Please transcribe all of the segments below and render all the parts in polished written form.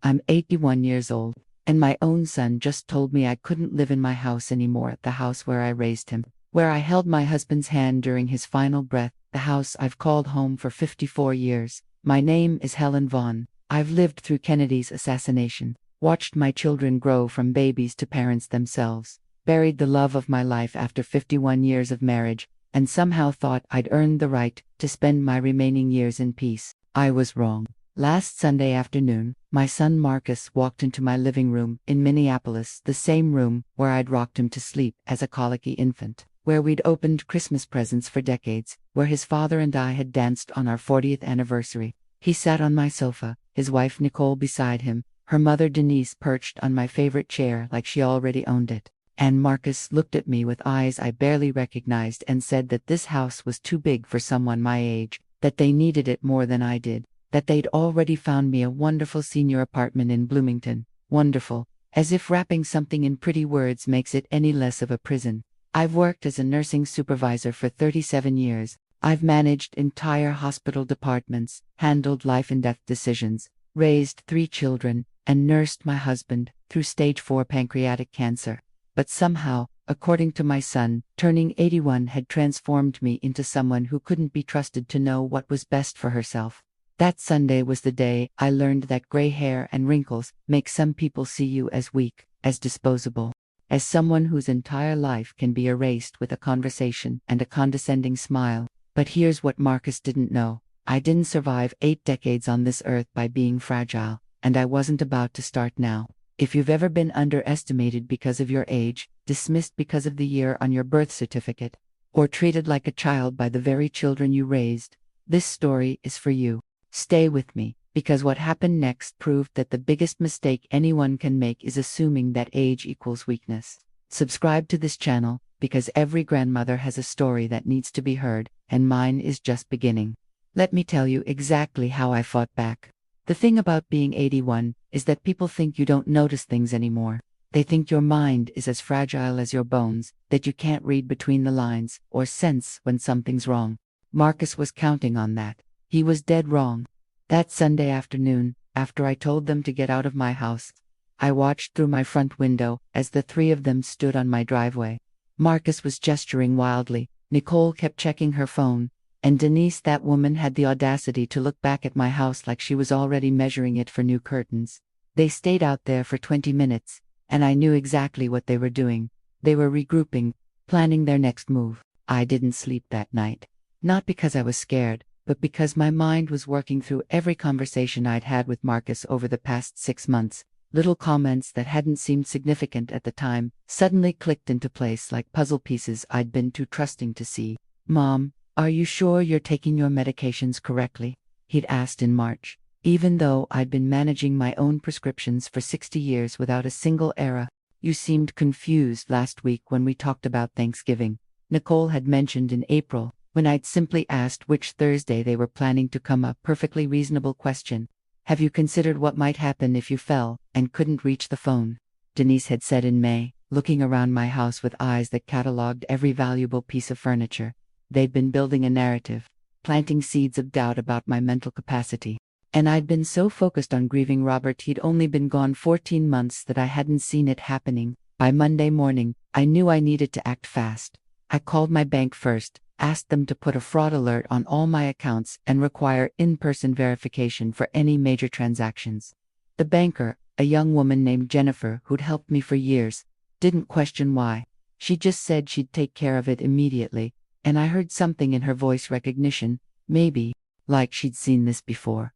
I'm 81 years old, and my own son just told me I couldn't live in my house anymore, the house where I raised him, where I held my husband's hand during his final breath, the house I've called home for 54 years. My name is Helen Vaughn. I've lived through Kennedy's assassination, watched my children grow from babies to parents themselves, buried the love of my life after 51 years of marriage, and somehow thought I'd earned the right to spend my remaining years in peace. I was wrong. Last Sunday afternoon, my son Marcus walked into my living room in Minneapolis, the same room where I'd rocked him to sleep as a colicky infant, where we'd opened Christmas presents for decades, where his father and I had danced on our 40th anniversary. He sat on my sofa, his wife Nicole beside him, her mother Denise perched on my favorite chair like she already owned it. And Marcus looked at me with eyes I barely recognized and said that this house was too big for someone my age, that they needed it more than I did, that they'd already found me a wonderful senior apartment in Bloomington. Wonderful, as if wrapping something in pretty words makes it any less of a prison. I've worked as a nursing supervisor for 37 years. I've managed entire hospital departments, handled life and death decisions, raised 3 children, and nursed my husband through stage 4 pancreatic cancer. But somehow, according to my son, turning 81 had transformed me into someone who couldn't be trusted to know what was best for herself. That Sunday was the day I learned that gray hair and wrinkles make some people see you as weak, as disposable, as someone whose entire life can be erased with a conversation and a condescending smile. But here's what Marcus didn't know. I didn't survive 8 decades on this earth by being fragile, and I wasn't about to start now. If you've ever been underestimated because of your age, dismissed because of the year on your birth certificate, or treated like a child by the very children you raised, this story is for you. Stay with me, because what happened next proved that the biggest mistake anyone can make is assuming that age equals weakness. Subscribe to this channel, because every grandmother has a story that needs to be heard, and mine is just beginning. Let me tell you exactly how I fought back. The thing about being 81 is that people think you don't notice things anymore. They think your mind is as fragile as your bones, that you can't read between the lines or sense when something's wrong. Marcus was counting on that. He was dead wrong. That Sunday afternoon, after I told them to get out of my house, I watched through my front window as the 3 of them stood on my driveway. Marcus was gesturing wildly, Nicole kept checking her phone, and Denise, that woman, had the audacity to look back at my house like she was already measuring it for new curtains. They stayed out there for 20 minutes, and I knew exactly what they were doing. They were regrouping, planning their next move. I didn't sleep that night. Not because I was scared, but because my mind was working through every conversation I'd had with Marcus over the past 6 months. Little comments that hadn't seemed significant at the time suddenly clicked into place like puzzle pieces I'd been too trusting to see. "Mom, are you sure you're taking your medications correctly?" he'd asked in March, even though I'd been managing my own prescriptions for 60 years without a single error. "You seemed confused last week when we talked about Thanksgiving," Nicole had mentioned in April, when I'd simply asked which Thursday they were planning to come. A perfectly reasonable question. "Have you considered what might happen if you fell and couldn't reach the phone?" Denise had said in May, looking around my house with eyes that cataloged every valuable piece of furniture. They'd been building a narrative, planting seeds of doubt about my mental capacity. And I'd been so focused on grieving Robert, he'd only been gone 14 months, that I hadn't seen it happening. By Monday morning, I knew I needed to act fast. I called my bank first, asked them to put a fraud alert on all my accounts and require in-person verification for any major transactions. The banker, a young woman named Jennifer who'd helped me for years, didn't question why. She just said she'd take care of it immediately, and I heard something in her voice, recognition, maybe, like she'd seen this before.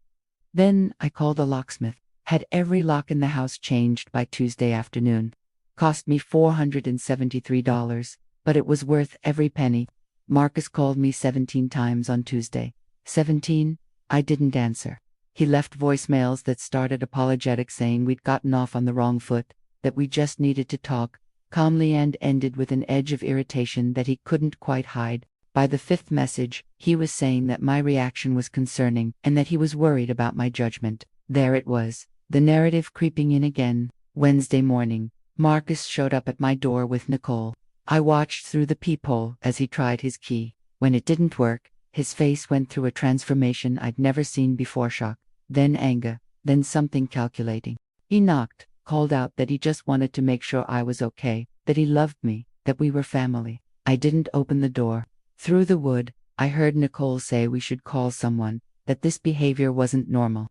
Then I called a locksmith, had every lock in the house changed by Tuesday afternoon. Cost me $473, but it was worth every penny. Marcus called me 17 times on Tuesday. 17? I didn't answer. He left voicemails that started apologetic, saying we'd gotten off on the wrong foot, that we just needed to talk, calmly, and ended with an edge of irritation that he couldn't quite hide. By the 5th message, he was saying that my reaction was concerning and that he was worried about my judgment. There it was, the narrative creeping in again. Wednesday morning, Marcus showed up at my door with Nicole. I watched through the peephole as he tried his key. When it didn't work, his face went through a transformation I'd never seen before: shock, then anger, then something calculating. He knocked, called out that he just wanted to make sure I was okay, that he loved me, that we were family. I didn't open the door. Through the wood, I heard Nicole say we should call someone, that this behavior wasn't normal.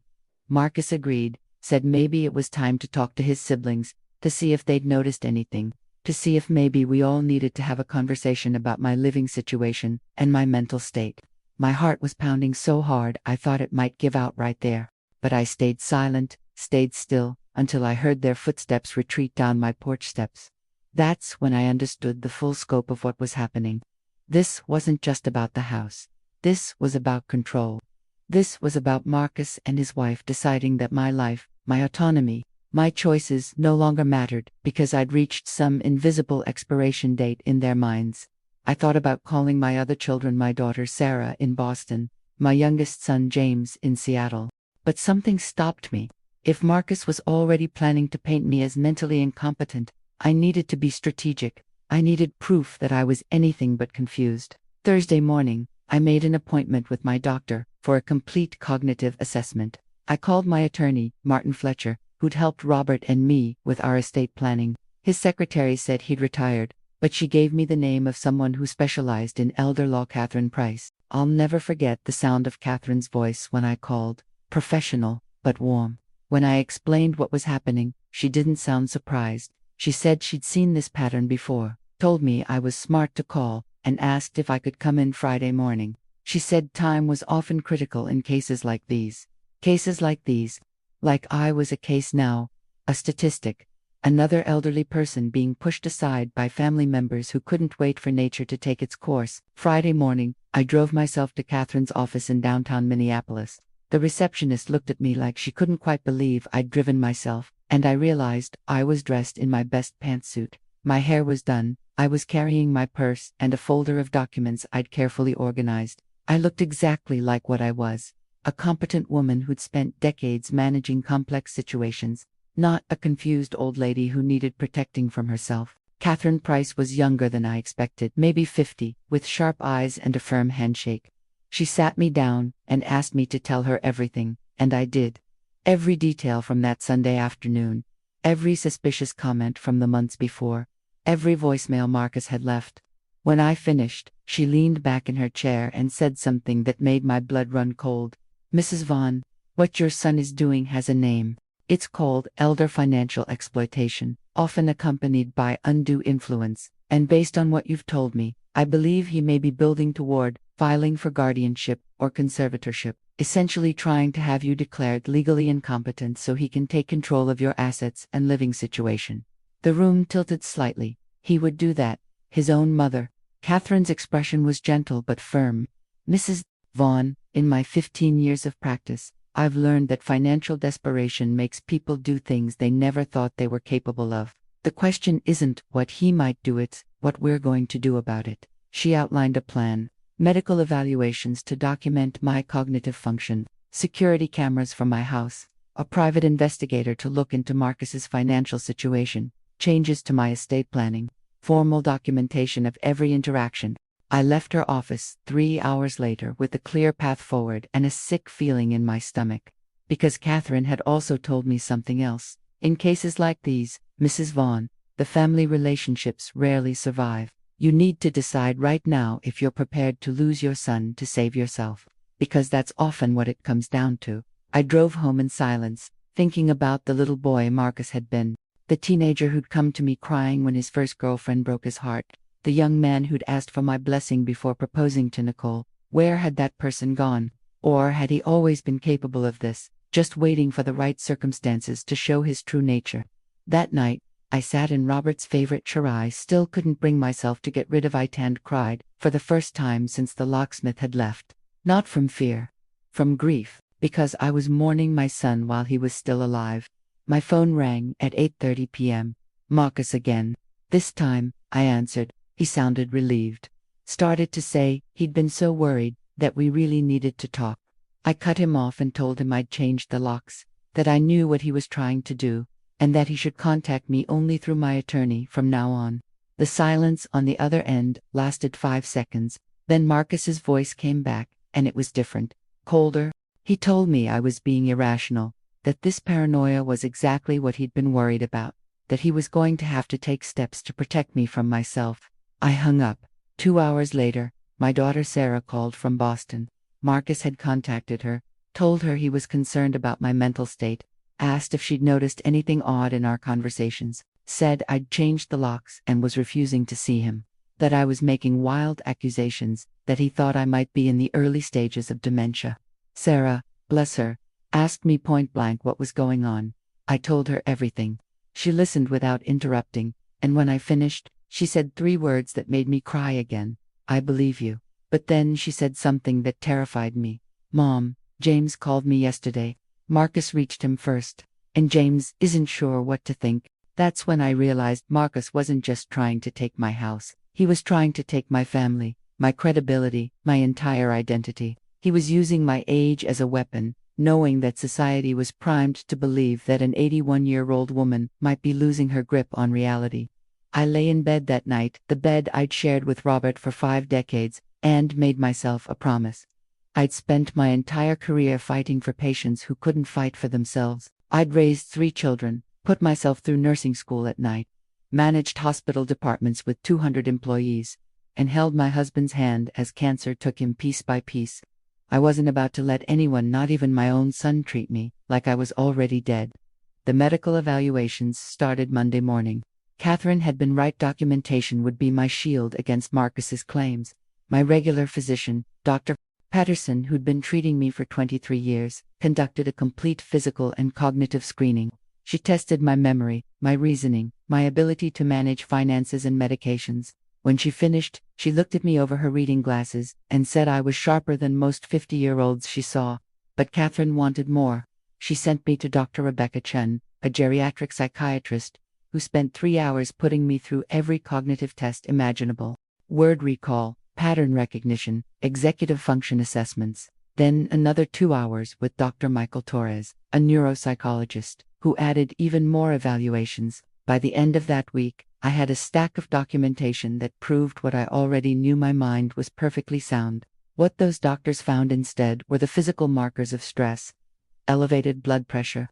Marcus agreed, said maybe it was time to talk to his siblings, to see if they'd noticed anything, to see if maybe we all needed to have a conversation about my living situation and my mental state. My heart was pounding so hard I thought it might give out right there. But I stayed silent, stayed still, until I heard their footsteps retreat down my porch steps. That's when I understood the full scope of what was happening. This wasn't just about the house. This was about control. This was about Marcus and his wife deciding that my life, my autonomy, my choices no longer mattered because I'd reached some invisible expiration date in their minds. I thought about calling my other children, my daughter Sarah in Boston, my youngest son James in Seattle. But something stopped me. If Marcus was already planning to paint me as mentally incompetent, I needed to be strategic. I needed proof that I was anything but confused. Thursday morning, I made an appointment with my doctor for a complete cognitive assessment. I called my attorney, Martin Fletcher, who'd helped Robert and me with our estate planning. His secretary said he'd retired, but she gave me the name of someone who specialized in elder law, Catherine Price. I'll never forget the sound of Catherine's voice when I called, professional, but warm. When I explained what was happening, she didn't sound surprised. She said she'd seen this pattern before, told me I was smart to call, and asked if I could come in Friday morning. She said time was often critical in cases like these. Cases like these. Like I was a case now, a statistic. Another elderly person being pushed aside by family members who couldn't wait for nature to take its course. Friday morning, I drove myself to Catherine's office in downtown Minneapolis. The receptionist looked at me like she couldn't quite believe I'd driven myself, and I realized I was dressed in my best pantsuit. My hair was done, I was carrying my purse and a folder of documents I'd carefully organized. I looked exactly like what I was. A competent woman who'd spent decades managing complex situations, not a confused old lady who needed protecting from herself. Catherine Price was younger than I expected, maybe 50, with sharp eyes and a firm handshake. She sat me down and asked me to tell her everything, and I did. Every detail from that Sunday afternoon, every suspicious comment from the months before, every voicemail Marcus had left. When I finished, she leaned back in her chair and said something that made my blood run cold. "Mrs. Vaughn, what your son is doing has a name. It's called elder financial exploitation, often accompanied by undue influence, and based on what you've told me, I believe he may be building toward filing for guardianship or conservatorship, essentially trying to have you declared legally incompetent so he can take control of your assets and living situation." The room tilted slightly. He would do that. His own mother. Catherine's expression was gentle but firm. "Mrs. Vaughn, in my 15 years of practice, I've learned that financial desperation makes people do things they never thought they were capable of. The question isn't what he might do, it's what we're going to do about it." She outlined a plan. Medical evaluations to document my cognitive function, security cameras from my house, a private investigator to look into Marcus's financial situation, changes to my estate planning, formal documentation of every interaction. I left her office 3 hours later with a clear path forward and a sick feeling in my stomach. Because Catherine had also told me something else. In cases like these, Mrs. Vaughn, the family relationships rarely survive. You need to decide right now if you're prepared to lose your son to save yourself. Because that's often what it comes down to. I drove home in silence, thinking about the little boy Marcus had been. The teenager who'd come to me crying when his first girlfriend broke his heart. The young man who'd asked for my blessing before proposing to Nicole. Where had that person gone? Or had he always been capable of this, just waiting for the right circumstances to show his true nature? That night, I sat in Robert's favorite chair. I still couldn't bring myself to get rid of it and cried, for the first time since the locksmith had left. Not from fear. From grief, because I was mourning my son while he was still alive. My phone rang at 8:30 p.m. Marcus again. This time, I answered. He sounded relieved. Started to say he'd been so worried that we really needed to talk. I cut him off and told him I'd changed the locks, that I knew what he was trying to do, and that he should contact me only through my attorney from now on. The silence on the other end lasted 5 seconds, then Marcus's voice came back, and it was different, colder. He told me I was being irrational, that this paranoia was exactly what he'd been worried about, that he was going to have to take steps to protect me from myself. I hung up. 2 hours later, my daughter Sarah called from Boston. Marcus had contacted her, told her he was concerned about my mental state, asked if she'd noticed anything odd in our conversations, said I'd changed the locks and was refusing to see him, that I was making wild accusations, that he thought I might be in the early stages of dementia. Sarah, bless her, asked me point blank what was going on. I told her everything. She listened without interrupting, and when I finished, she said 3 words that made me cry again. I believe you. But then she said something that terrified me. Mom, James called me yesterday. Marcus reached him first, and James isn't sure what to think. That's when I realized Marcus wasn't just trying to take my house. He was trying to take my family, my credibility, my entire identity. He was using my age as a weapon, knowing that society was primed to believe that an 81-year-old woman might be losing her grip on reality. I lay in bed that night, the bed I'd shared with Robert for 5 decades, and made myself a promise. I'd spent my entire career fighting for patients who couldn't fight for themselves. I'd raised 3 children, put myself through nursing school at night, managed hospital departments with 200 employees, and held my husband's hand as cancer took him piece by piece. I wasn't about to let anyone, not even my own son, treat me like I was already dead. The medical evaluations started Monday morning. Catherine had been right. Documentation would be my shield against Marcus's claims. My regular physician, Dr. Patterson, who'd been treating me for 23 years, conducted a complete physical and cognitive screening. She tested my memory, my reasoning, my ability to manage finances and medications. When she finished, she looked at me over her reading glasses and said I was sharper than most 50-year-olds she saw. But Catherine wanted more. She sent me to Dr. Rebecca Chen, a geriatric psychiatrist, who spent 3 hours putting me through every cognitive test imaginable: word recall, pattern recognition, executive function assessments. Then another 2 hours with Dr. Michael Torres, a neuropsychologist, who added even more evaluations. By the end of that week, I had a stack of documentation that proved what I already knew: my mind was perfectly sound. What those doctors found instead were the physical markers of stress: elevated blood pressure,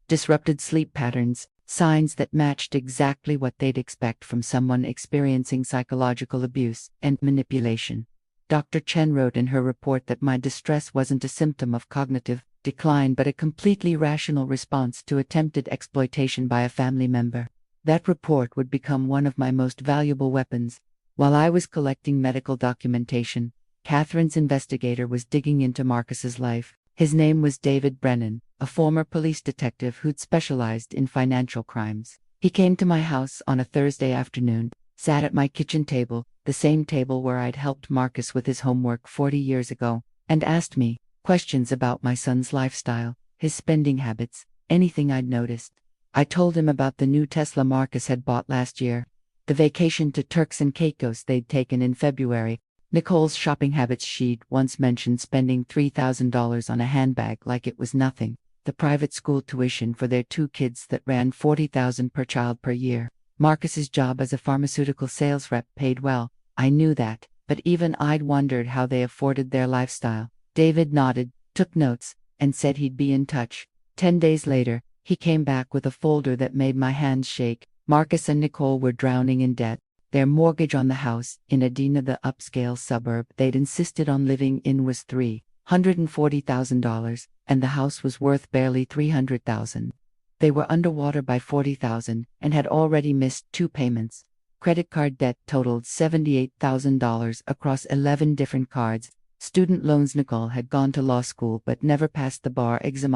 disrupted sleep patterns, signs that matched exactly what they'd expect from someone experiencing psychological abuse and manipulation. Dr. Chen wrote in her report that my distress wasn't a symptom of cognitive decline but a completely rational response to attempted exploitation by a family member. That report would become one of my most valuable weapons. While I was collecting medical documentation, Catherine's investigator was digging into Marcus's life. His name was David Brennan, a former police detective who'd specialized in financial crimes. He came to my house on a Thursday afternoon, sat at my kitchen table, the same table where I'd helped Marcus with his homework 40 years ago, and asked me questions about my son's lifestyle, his spending habits, anything I'd noticed. I told him about the new Tesla Marcus had bought last year, the vacation to Turks and Caicos they'd taken in February, Nicole's shopping habits. She'd once mentioned spending $3,000 on a handbag like it was nothing, the private school tuition for their 2 kids that ran $40,000 per child per year. Marcus's job as a pharmaceutical sales rep paid well. I knew that, but even I'd wondered how they afforded their lifestyle. David nodded, took notes, and said he'd be in touch. 10 days later, he came back with a folder that made my hands shake. Marcus and Nicole were drowning in debt. Their mortgage on the house in Edina, the upscale suburb they'd insisted on living in, was $340,000, and the house was worth barely $300,000. They were underwater by $40,000 and had already missed 2 payments. Credit card debt totaled $78,000 across 11 different cards. Student loans. Nicole had gone to law school but never passed the bar exam.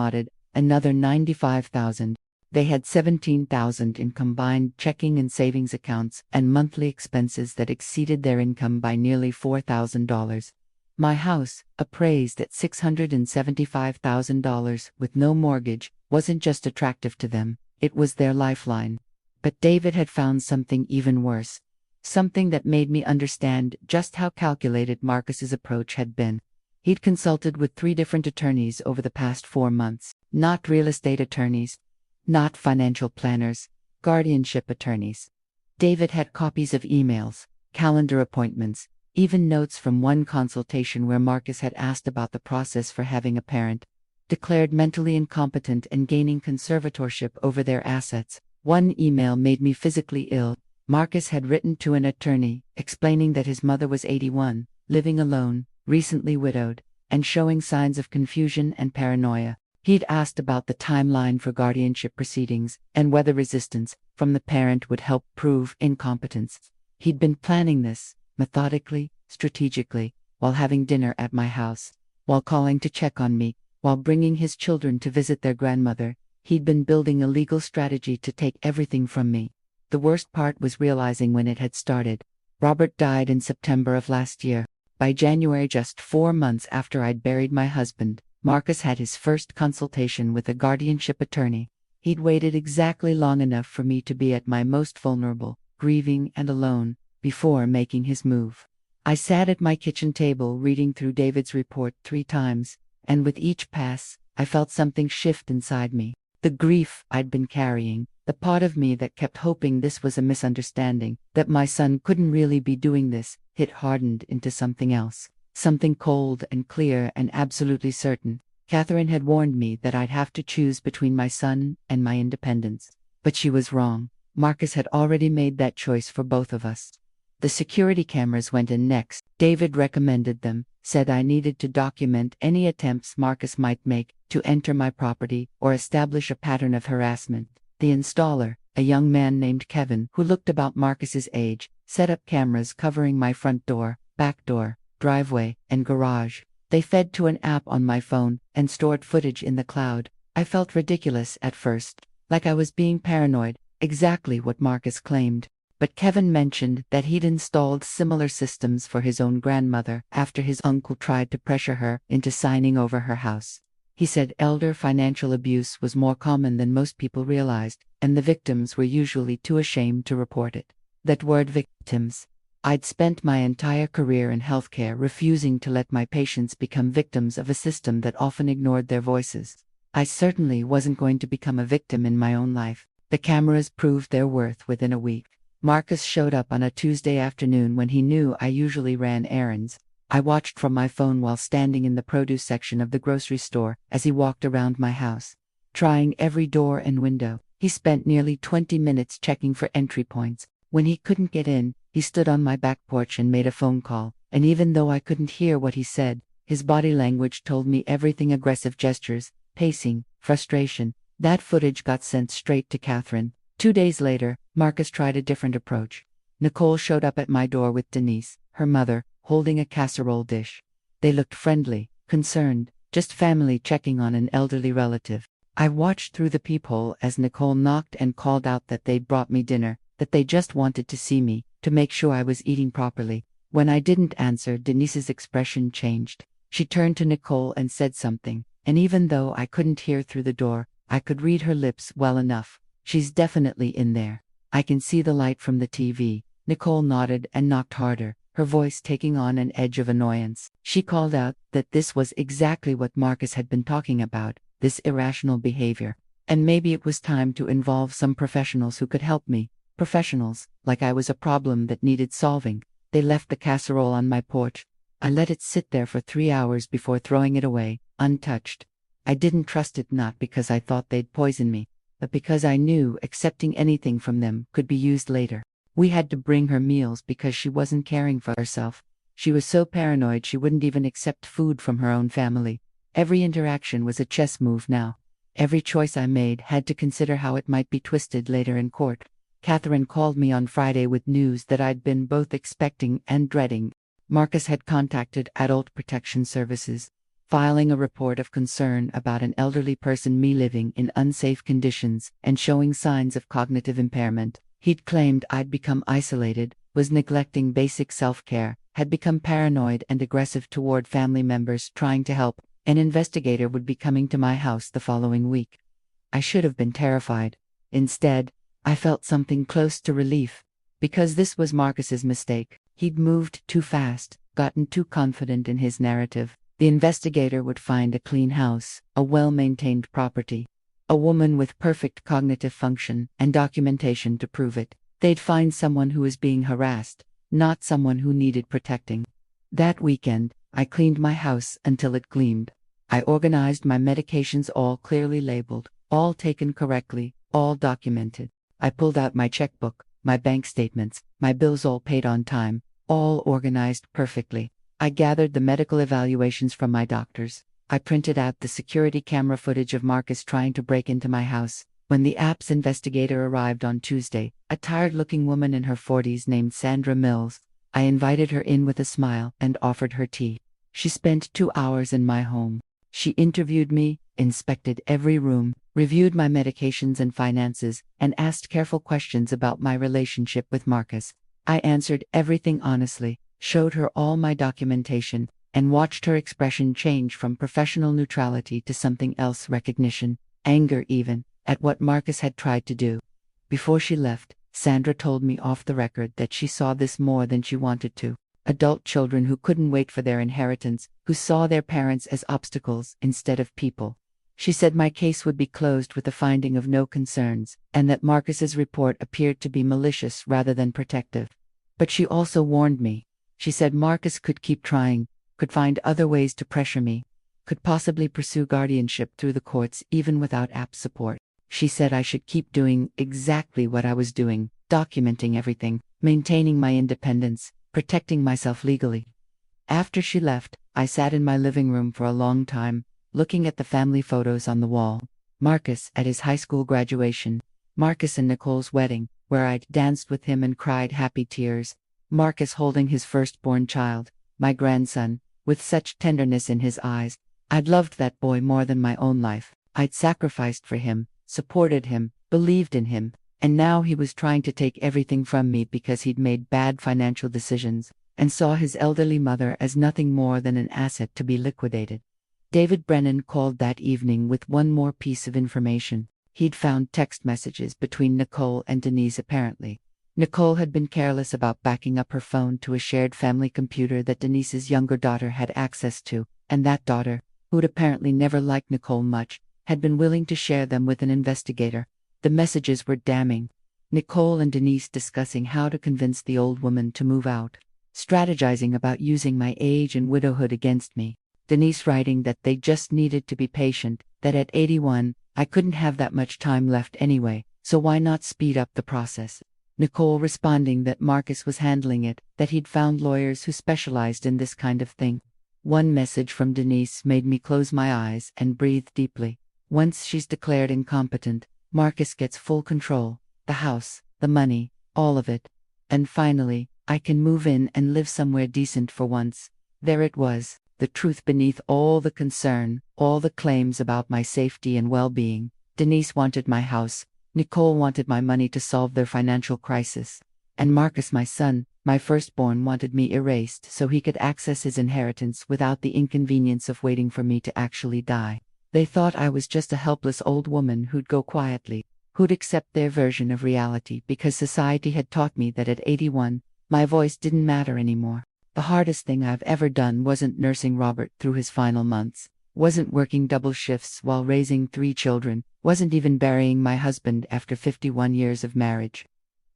Another $95,000. They had $17,000 in combined checking and savings accounts and monthly expenses that exceeded their income by nearly $4,000. My house, appraised at $675,000 with no mortgage, wasn't just attractive to them, it was their lifeline. But David had found something even worse. Something that made me understand just how calculated Marcus's approach had been. He'd consulted with 3 different attorneys over the past 4 months. Not real estate attorneys, not financial planners, guardianship attorneys. David had copies of emails, calendar appointments, even notes from one consultation where Marcus had asked about the process for having a parent. declared mentally incompetent and gaining conservatorship over their assets. One email made me physically ill. Marcus had written to an attorney, explaining that his mother was 81, living alone, recently widowed, and showing signs of confusion and paranoia. He'd asked about the timeline for guardianship proceedings and whether resistance from the parent would help prove incompetence. He'd been planning this, methodically, strategically, while having dinner at my house, while calling to check on me, while bringing his children to visit their grandmother. He'd been building a legal strategy to take everything from me. The worst part was realizing when it had started. Robert died in September of last year. By January, just 4 months after I'd buried my husband, Marcus had his first consultation with a guardianship attorney. He'd waited exactly long enough for me to be at my most vulnerable, grieving and alone, before making his move. I sat at my kitchen table reading through David's report 3 times, and with each pass, I felt something shift inside me. The grief I'd been carrying, the part of me that kept hoping this was a misunderstanding, that my son couldn't really be doing this, it hardened into something else. Something cold and clear and absolutely certain. Catherine had warned me that I'd have to choose between my son and my independence. But she was wrong. Marcus had already made that choice for both of us. The security cameras went in next. David recommended them, said I needed to document any attempts Marcus might make to enter my property or establish a pattern of harassment. The installer, a young man named Kevin who looked about Marcus's age, set up cameras covering my front door, back door, driveway, and garage. They fed to an app on my phone and stored footage in the cloud. I felt ridiculous at first, like I was being paranoid, exactly what Marcus claimed. But Kevin mentioned that he'd installed similar systems for his own grandmother after his uncle tried to pressure her into signing over her house. He said elder financial abuse was more common than most people realized, and the victims were usually too ashamed to report it. That word, victims. I'd spent my entire career in healthcare refusing to let my patients become victims of a system that often ignored their voices. I certainly wasn't going to become a victim in my own life. The cameras proved their worth within a week. Marcus showed up on a Tuesday afternoon when he knew I usually ran errands. I watched from my phone while standing in the produce section of the grocery store as he walked around my house. Trying every door and window, he spent nearly 20 minutes checking for entry points. When he couldn't get in, he stood on my back porch and made a phone call, and even though I couldn't hear what he said, his body language told me everything: aggressive gestures, pacing, frustration. That footage got sent straight to Catherine. 2 days later, Marcus tried a different approach. Nicole showed up at my door with Denise, her mother, holding a casserole dish. They looked friendly, concerned, just family checking on an elderly relative. I watched through the peephole as Nicole knocked and called out that they'd brought me dinner, that they just wanted to see me, to make sure I was eating properly. When I didn't answer, Denise's expression changed. She turned to Nicole and said something, and even though I couldn't hear through the door, I could read her lips well enough. She's definitely in there. I can see the light from the TV. Nicole nodded and knocked harder, her voice taking on an edge of annoyance. She called out that this was exactly what Marcus had been talking about, this irrational behavior. And maybe it was time to involve some professionals who could help me. Professionals, like I was a problem that needed solving. They left the casserole on my porch. I let it sit there for 3 hours before throwing it away, untouched. I didn't trust it, not because I thought they'd poison me, but because I knew accepting anything from them could be used later. We had to bring her meals because she wasn't caring for herself. She was so paranoid she wouldn't even accept food from her own family. Every interaction was a chess move now. Every choice I made had to consider how it might be twisted later in court. Catherine called me on Friday with news that I'd been both expecting and dreading. Marcus had contacted Adult Protection Services, filing a report of concern about an elderly person, me living in unsafe conditions and showing signs of cognitive impairment. He'd claimed I'd become isolated, was neglecting basic self-care, had become paranoid and aggressive toward family members trying to help. An investigator would be coming to my house the following week. I should have been terrified. Instead, I felt something close to relief. Because this was Marcus's mistake. He'd moved too fast, gotten too confident in his narrative. The investigator would find a clean house, a well-maintained property, a woman with perfect cognitive function and documentation to prove it. They'd find someone who was being harassed, not someone who needed protecting. That weekend, I cleaned my house until it gleamed. I organized my medications, all clearly labeled, all taken correctly, all documented. I pulled out my checkbook, my bank statements, my bills all paid on time, all organized perfectly. I gathered the medical evaluations from my doctors. I printed out the security camera footage of Marcus trying to break into my house. When the app's investigator arrived on Tuesday, a tired-looking woman in her 40s named Sandra Mills, I invited her in with a smile and offered her tea. She spent 2 hours in my home. She interviewed me, inspected every room, reviewed my medications and finances, and asked careful questions about my relationship with Marcus. I answered everything honestly, showed her all my documentation, and watched her expression change from professional neutrality to something else, recognition, anger even, at what Marcus had tried to do. Before she left, Sandra told me off the record that she saw this more than she wanted to. Adult children who couldn't wait for their inheritance, who saw their parents as obstacles instead of people. She said my case would be closed with the finding of no concerns, and that Marcus's report appeared to be malicious rather than protective. But she also warned me. She said Marcus could keep trying, could find other ways to pressure me, could possibly pursue guardianship through the courts even without app support. She said I should keep doing exactly what I was doing, documenting everything, maintaining my independence, protecting myself legally. After she left, I sat in my living room for a long time, looking at the family photos on the wall. Marcus at his high school graduation, Marcus and Nicole's wedding, where I'd danced with him and cried happy tears, Marcus holding his firstborn child, my grandson, with such tenderness in his eyes. I'd loved that boy more than my own life. I'd sacrificed for him, supported him, believed in him, and now he was trying to take everything from me because he'd made bad financial decisions, and saw his elderly mother as nothing more than an asset to be liquidated. David Brennan called that evening with one more piece of information. He'd found text messages between Nicole and Denise apparently. Nicole had been careless about backing up her phone to a shared family computer that Denise's younger daughter had access to, and that daughter, who'd apparently never liked Nicole much, had been willing to share them with an investigator. The messages were damning. Nicole and Denise discussing how to convince the old woman to move out, strategizing about using my age and widowhood against me. Denise writing that they just needed to be patient, that at 81, I couldn't have that much time left anyway, so why not speed up the process? Nicole responding that Marcus was handling it, that he'd found lawyers who specialized in this kind of thing. One message from Denise made me close my eyes and breathe deeply. Once she's declared incompetent, Marcus gets full control, the house, the money, all of it. And finally, I can move in and live somewhere decent for once. There it was, the truth beneath all the concern, all the claims about my safety and well-being. Denise wanted my house, Nicole wanted my money to solve their financial crisis. And Marcus, my son, my firstborn, wanted me erased so he could access his inheritance without the inconvenience of waiting for me to actually die. They thought I was just a helpless old woman who'd go quietly, who'd accept their version of reality because society had taught me that at 81, my voice didn't matter anymore. The hardest thing I've ever done wasn't nursing Robert through his final months, wasn't working double shifts while raising 3 children, wasn't even burying my husband after 51 years of marriage.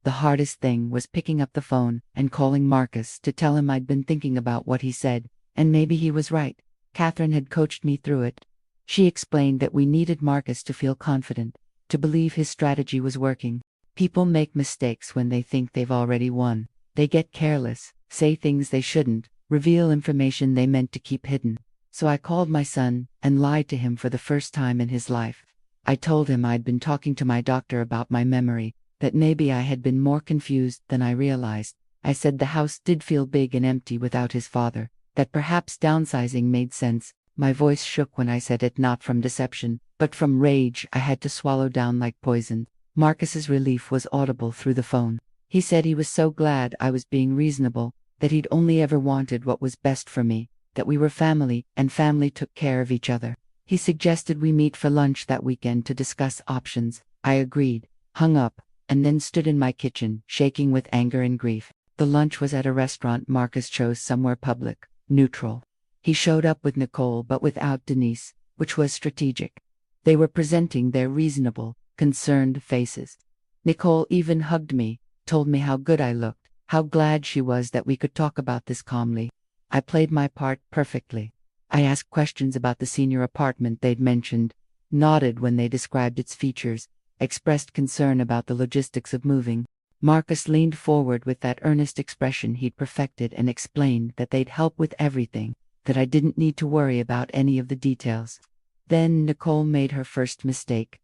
The hardest thing was picking up the phone and calling Marcus to tell him I'd been thinking about what he said, and maybe he was right. Catherine had coached me through it. She explained that we needed Marcus to feel confident, to believe his strategy was working. People make mistakes when they think they've already won. They get careless, say things they shouldn't, reveal information they meant to keep hidden. So I called my son and lied to him for the first time in his life. I told him I'd been talking to my doctor about my memory, that maybe I had been more confused than I realized. I said the house did feel big and empty without his father, that perhaps downsizing made sense. My voice shook when I said it, not from deception, but from rage I had to swallow down like poison. Marcus's relief was audible through the phone. He said he was so glad I was being reasonable, that he'd only ever wanted what was best for me, that we were family, and family took care of each other. He suggested we meet for lunch that weekend to discuss options. I agreed, hung up, and then stood in my kitchen, shaking with anger and grief. The lunch was at a restaurant Marcus chose, somewhere public, neutral. He showed up with Nicole but without Denise, which was strategic. They were presenting their reasonable, concerned faces. Nicole even hugged me, told me how good I looked, how glad she was that we could talk about this calmly. I played my part perfectly. I asked questions about the senior apartment they'd mentioned, nodded when they described its features, expressed concern about the logistics of moving. Marcus leaned forward with that earnest expression he'd perfected and explained that they'd help with everything, that I didn't need to worry about any of the details. Then Nicole made her first mistake.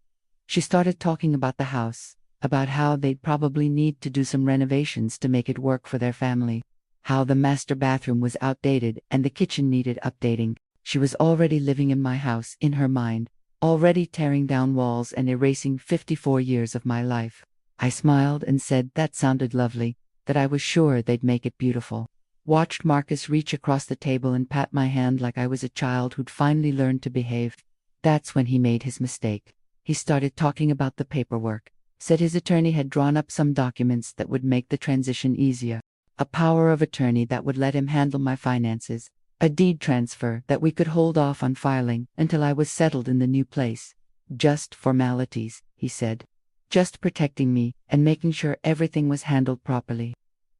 She started talking about the house, about how they'd probably need to do some renovations to make it work for their family, how the master bathroom was outdated and the kitchen needed updating. She was already living in my house in her mind, already tearing down walls and erasing 54 years of my life. I smiled and said that sounded lovely, that I was sure they'd make it beautiful. Watched Marcus reach across the table and pat my hand like I was a child who'd finally learned to behave. That's when he made his mistake. He started talking about the paperwork, said his attorney had drawn up some documents that would make the transition easier, a power of attorney that would let him handle my finances, a deed transfer that we could hold off on filing until I was settled in the new place. Just formalities, he said. Just protecting me and making sure everything was handled properly.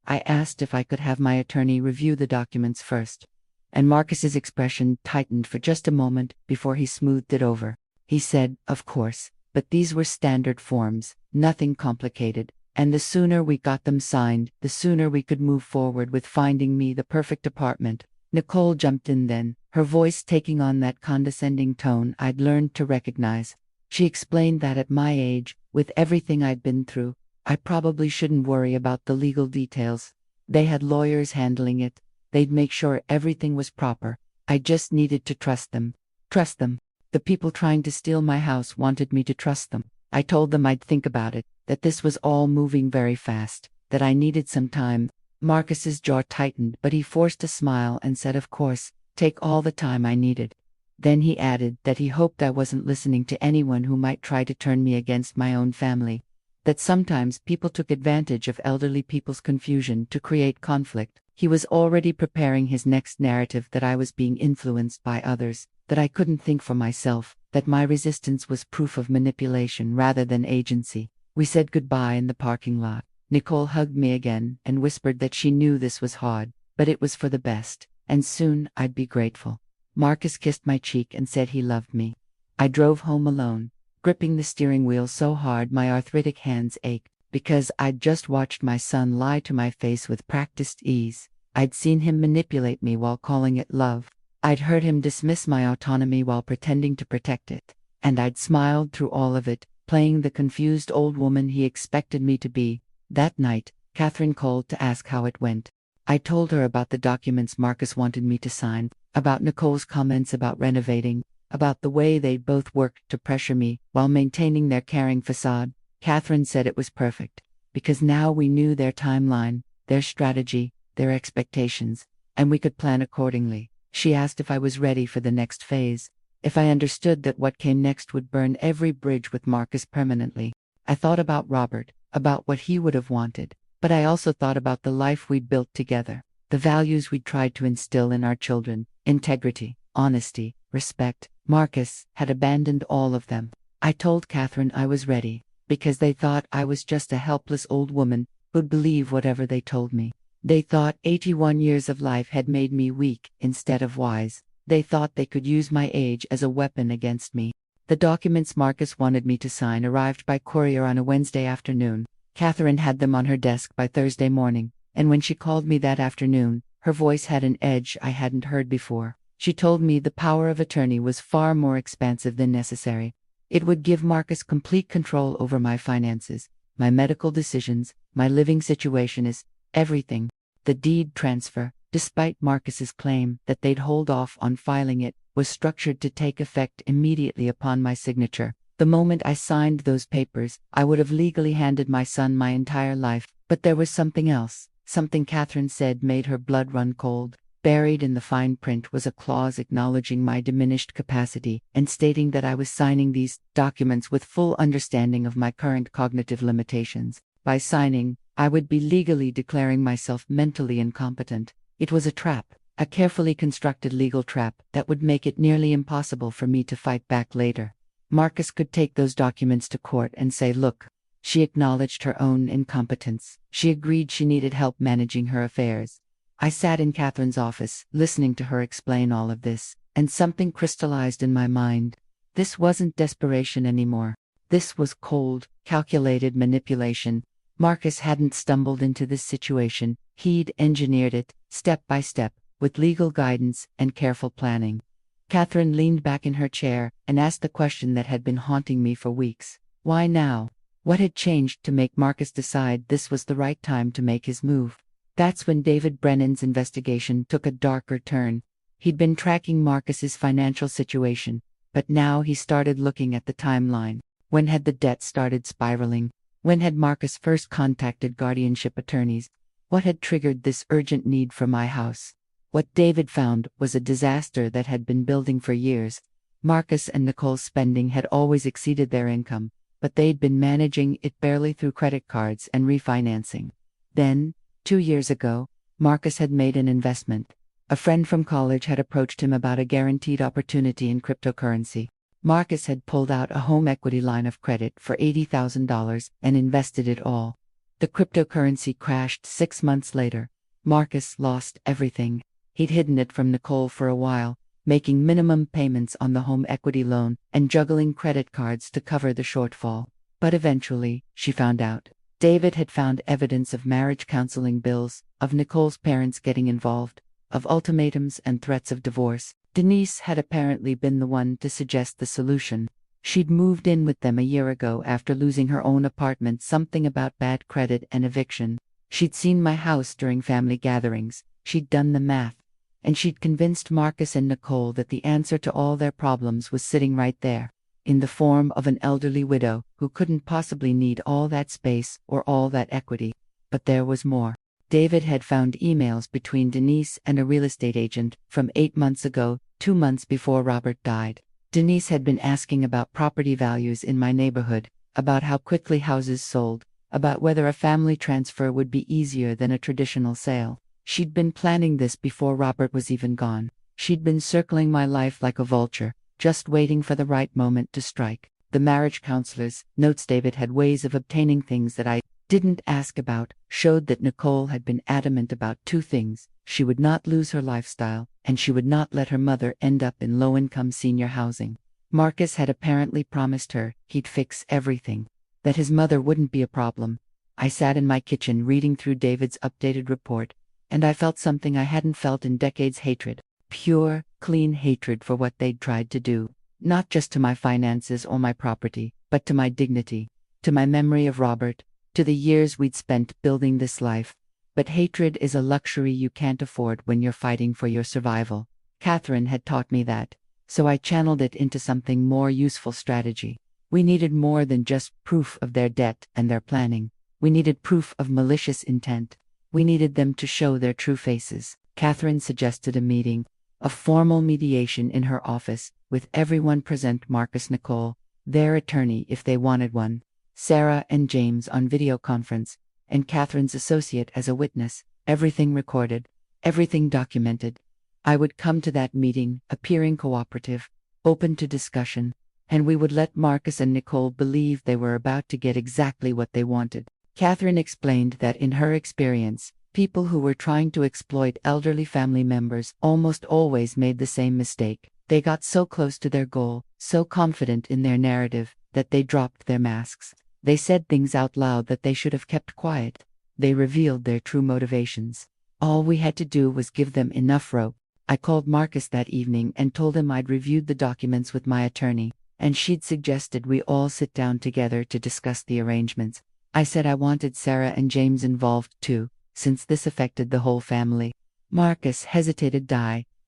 I asked if I could have my attorney review the documents first, and Marcus's expression tightened for just a moment before he smoothed it over. He said, "Of course, but these were standard forms, nothing complicated, and the sooner we got them signed, the sooner we could move forward with finding me the perfect apartment." Nicole jumped in then, her voice taking on that condescending tone I'd learned to recognize. She explained that at my age, with everything I'd been through, I probably shouldn't worry about the legal details. They had lawyers handling it. They'd make sure everything was proper. I just needed to trust them. Trust them. The people trying to steal my house wanted me to trust them. I told them I'd think about it, that this was all moving very fast, that I needed some time. Marcus's jaw tightened, but he forced a smile and said, "Of course, take all the time I needed." Then he added that he hoped I wasn't listening to anyone who might try to turn me against my own family, that sometimes people took advantage of elderly people's confusion to create conflict. He was already preparing his next narrative, that I was being influenced by others, that I couldn't think for myself, that my resistance was proof of manipulation rather than agency. We said goodbye in the parking lot. Nicole hugged me again and whispered that she knew this was hard, but it was for the best, and soon I'd be grateful. Marcus kissed my cheek and said he loved me. I drove home alone, gripping the steering wheel so hard my arthritic hands ached, because I'd just watched my son lie to my face with practiced ease. I'd seen him manipulate me while calling it love. I'd heard him dismiss my autonomy while pretending to protect it, and I'd smiled through all of it, playing the confused old woman he expected me to be. That night, Catherine called to ask how it went. I told her about the documents Marcus wanted me to sign, about Nicole's comments about renovating, about the way they'd both worked to pressure me while maintaining their caring facade. Catherine said it was perfect, because now we knew their timeline, their strategy, their expectations, and we could plan accordingly. She asked if I was ready for the next phase, if I understood that what came next would burn every bridge with Marcus permanently. I thought about Robert, about what he would have wanted, but I also thought about the life we'd built together, the values we'd tried to instill in our children: integrity, honesty, respect. Marcus had abandoned all of them. I told Catherine I was ready, because they thought I was just a helpless old woman who'd believe whatever they told me. They thought 81 years of life had made me weak instead of wise. They thought they could use my age as a weapon against me. The documents Marcus wanted me to sign arrived by courier on a Wednesday afternoon. Catherine had them on her desk by Thursday morning, and when she called me that afternoon, her voice had an edge I hadn't heard before. She told me the power of attorney was far more expansive than necessary. It would give Marcus complete control over my finances, my medical decisions, my living situation, is everything. The deed transfer, despite Marcus's claim that they'd hold off on filing it, was structured to take effect immediately upon my signature. The moment I signed those papers, I would have legally handed my son my entire life. But there was something else, something Catherine said made her blood run cold. Buried in the fine print was a clause acknowledging my diminished capacity and stating that I was signing these documents with full understanding of my current cognitive limitations. By signing, I would be legally declaring myself mentally incompetent. It was a trap, a carefully constructed legal trap that would make it nearly impossible for me to fight back later. Marcus could take those documents to court and say, "Look." She acknowledged her own incompetence. She agreed she needed help managing her affairs. I sat in Catherine's office, listening to her explain all of this, and something crystallized in my mind. This wasn't desperation anymore. This was cold, calculated manipulation. Marcus hadn't stumbled into this situation, he'd engineered it, step by step, with legal guidance and careful planning. Catherine leaned back in her chair and asked the question that had been haunting me for weeks. Why now? What had changed to make Marcus decide this was the right time to make his move? That's when David Brennan's investigation took a darker turn. He'd been tracking Marcus's financial situation, but now he started looking at the timeline. When had the debt started spiraling? When had Marcus first contacted guardianship attorneys? What had triggered this urgent need for my house? What David found was a disaster that had been building for years. Marcus and Nicole's spending had always exceeded their income, but they'd been managing it barely through credit cards and refinancing. Then, 2 years ago, Marcus had made an investment. A friend from college had approached him about a guaranteed opportunity in cryptocurrency. Marcus had pulled out a home equity line of credit for $80,000 and invested it all. The cryptocurrency crashed 6 months later. Marcus lost everything. He'd hidden it from Nicole for a while, making minimum payments on the home equity loan and juggling credit cards to cover the shortfall. But eventually, she found out. David had found evidence of marriage counseling bills, of Nicole's parents getting involved, of ultimatums and threats of divorce. Denise had apparently been the one to suggest the solution. She'd moved in with them a year ago after losing her own apartment, something about bad credit and eviction. She'd seen my house during family gatherings, she'd done the math, and she'd convinced Marcus and Nicole that the answer to all their problems was sitting right there, in the form of an elderly widow who couldn't possibly need all that space or all that equity. But there was more. David had found emails between Denise and a real estate agent from 8 months ago, 2 months before Robert died. Denise had been asking about property values in my neighborhood, about how quickly houses sold, about whether a family transfer would be easier than a traditional sale. She'd been planning this before Robert was even gone. She'd been circling my life like a vulture, just waiting for the right moment to strike. The marriage counselors, notes David had ways of obtaining things that I didn't ask about, showed that Nicole had been adamant about 2 things. She would not lose her lifestyle, and she would not let her mother end up in low-income senior housing. Marcus had apparently promised her he'd fix everything, that his mother wouldn't be a problem. I sat in my kitchen reading through David's updated report, and I felt something I hadn't felt in decades: hatred. Pure, clean hatred for what they'd tried to do, not just to my finances or my property, but to my dignity, to my memory of Robert, to the years we'd spent building this life. But hatred is a luxury you can't afford when you're fighting for your survival. Catherine had taught me that, so I channeled it into something more useful: strategy. We needed more than just proof of their debt and their planning. We needed proof of malicious intent. We needed them to show their true faces. Catherine suggested a meeting, a formal mediation in her office, with everyone present: Marcus, Nicole, their attorney if they wanted one, Sarah and James on video conference, and Catherine's associate as a witness. Everything recorded, everything documented. I would come to that meeting, appearing cooperative, open to discussion, and we would let Marcus and Nicole believe they were about to get exactly what they wanted. Catherine explained that in her experience, people who were trying to exploit elderly family members almost always made the same mistake. They got so close to their goal, so confident in their narrative, that they dropped their masks. They said things out loud that they should have kept quiet. They revealed their true motivations. All we had to do was give them enough rope. I called Marcus that evening and told him I'd reviewed the documents with my attorney, and she'd suggested we all sit down together to discuss the arrangements. I said I wanted Sarah and James involved too, since this affected the whole family. Marcus hesitated,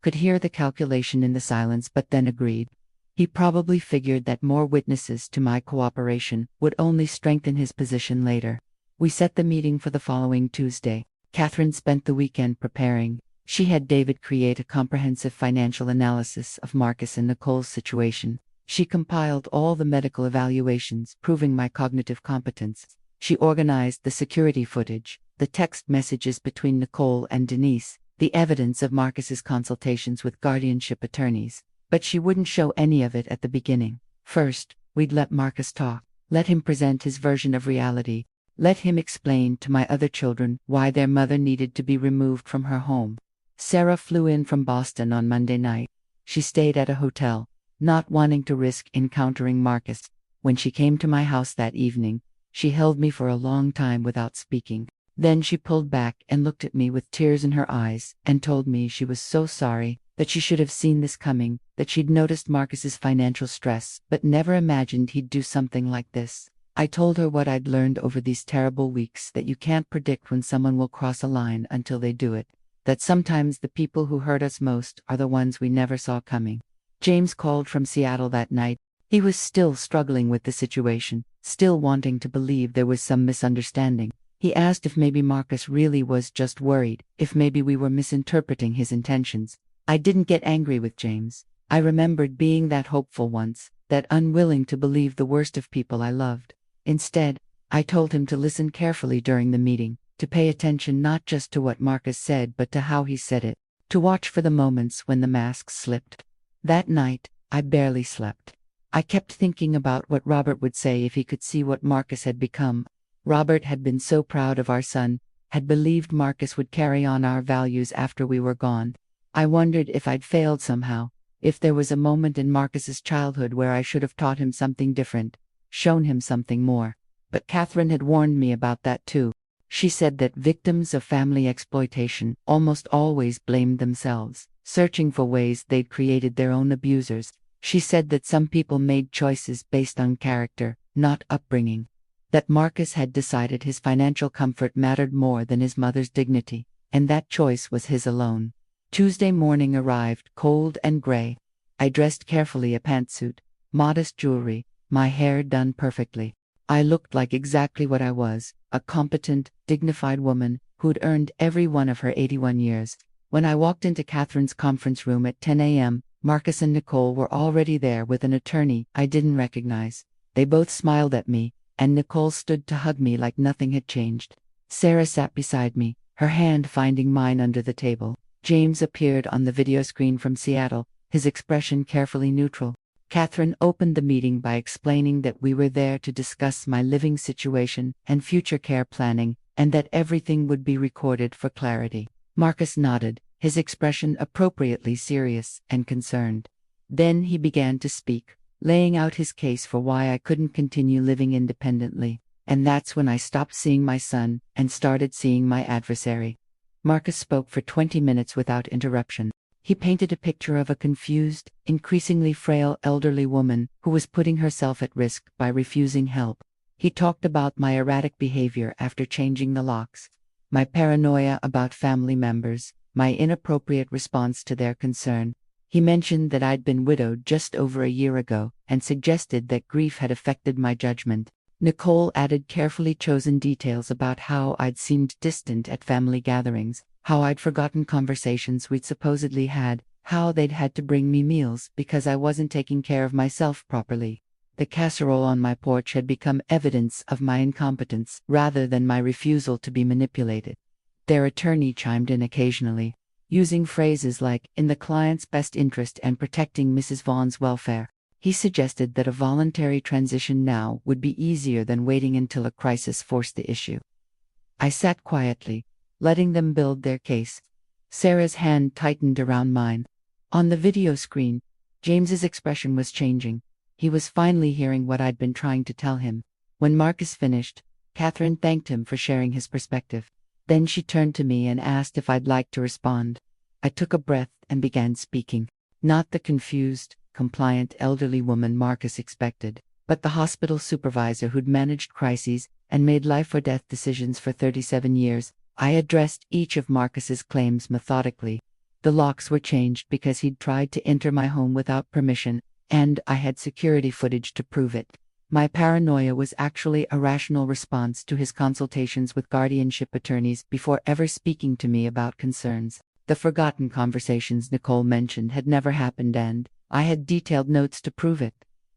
could hear the calculation in the silence, but then agreed. He probably figured that more witnesses to my cooperation would only strengthen his position later. We set the meeting for the following Tuesday. Catherine spent the weekend preparing. She had David create a comprehensive financial analysis of Marcus and Nicole's situation. She compiled all the medical evaluations proving my cognitive competence. She organized the security footage, the text messages between Nicole and Denise, the evidence of Marcus's consultations with guardianship attorneys. But she wouldn't show any of it at the beginning. First, we'd let Marcus talk, let him present his version of reality, let him explain to my other children why their mother needed to be removed from her home. Sarah flew in from Boston on Monday night. She stayed at a hotel, not wanting to risk encountering Marcus. When she came to my house that evening, she held me for a long time without speaking. Then she pulled back and looked at me with tears in her eyes and told me she was so sorry, that she should have seen this coming, that she'd noticed Marcus's financial stress, but never imagined he'd do something like this. I told her what I'd learned over these terrible weeks, that you can't predict when someone will cross a line until they do it, that sometimes the people who hurt us most are the ones we never saw coming. James called from Seattle that night. He was still struggling with the situation, still wanting to believe there was some misunderstanding. He asked if maybe Marcus really was just worried, if maybe we were misinterpreting his intentions. I didn't get angry with James. I remembered being that hopeful once, that unwilling to believe the worst of people I loved. Instead, I told him to listen carefully during the meeting, to pay attention not just to what Marcus said but to how he said it, to watch for the moments when the mask slipped. That night, I barely slept. I kept thinking about what Robert would say if he could see what Marcus had become. Robert had been so proud of our son, had believed Marcus would carry on our values after we were gone. I wondered if I'd failed somehow, if there was a moment in Marcus's childhood where I should have taught him something different, shown him something more. But Catherine had warned me about that too. She said that victims of family exploitation almost always blamed themselves, searching for ways they'd created their own abusers. She said that some people made choices based on character, not upbringing. That Marcus had decided his financial comfort mattered more than his mother's dignity, and that choice was his alone. Tuesday morning arrived, cold and gray. I dressed carefully, a pantsuit, modest jewelry, my hair done perfectly. I looked like exactly what I was, a competent, dignified woman who'd earned every one of her 81 years. When I walked into Catherine's conference room at 10 a.m., Marcus and Nicole were already there with an attorney I didn't recognize. They both smiled at me, and Nicole stood to hug me like nothing had changed. Sarah sat beside me, her hand finding mine under the table. James appeared on the video screen from Seattle, his expression carefully neutral. Catherine opened the meeting by explaining that we were there to discuss my living situation and future care planning, and that everything would be recorded for clarity. Marcus nodded, his expression appropriately serious and concerned. Then he began to speak, laying out his case for why I couldn't continue living independently. And that's when I stopped seeing my son and started seeing my adversary. Marcus spoke for 20 minutes without interruption. He painted a picture of a confused, increasingly frail elderly woman who was putting herself at risk by refusing help. He talked about my erratic behavior after changing the locks, my paranoia about family members, my inappropriate response to their concern. He mentioned that I'd been widowed just over a year ago and suggested that grief had affected my judgment. Nicole added carefully chosen details about how I'd seemed distant at family gatherings, how I'd forgotten conversations we'd supposedly had, how they'd had to bring me meals because I wasn't taking care of myself properly. The casserole on my porch had become evidence of my incompetence rather than my refusal to be manipulated. Their attorney chimed in occasionally, using phrases like, in the client's best interest and protecting Mrs. Vaughn's welfare. He suggested that a voluntary transition now would be easier than waiting until a crisis forced the issue. I sat quietly, letting them build their case. Sarah's hand tightened around mine. On the video screen, James's expression was changing. He was finally hearing what I'd been trying to tell him. When Marcus finished, Catherine thanked him for sharing his perspective. Then she turned to me and asked if I'd like to respond. I took a breath and began speaking. Not the confused, compliant elderly woman Marcus expected, but the hospital supervisor who'd managed crises and made life-or-death decisions for 37 years. I addressed each of Marcus's claims methodically. The locks were changed because he'd tried to enter my home without permission, and I had security footage to prove it. My paranoia was actually a rational response to his consultations with guardianship attorneys before ever speaking to me about concerns. The forgotten conversations Nicole mentioned had never happened, and I had detailed notes to prove it.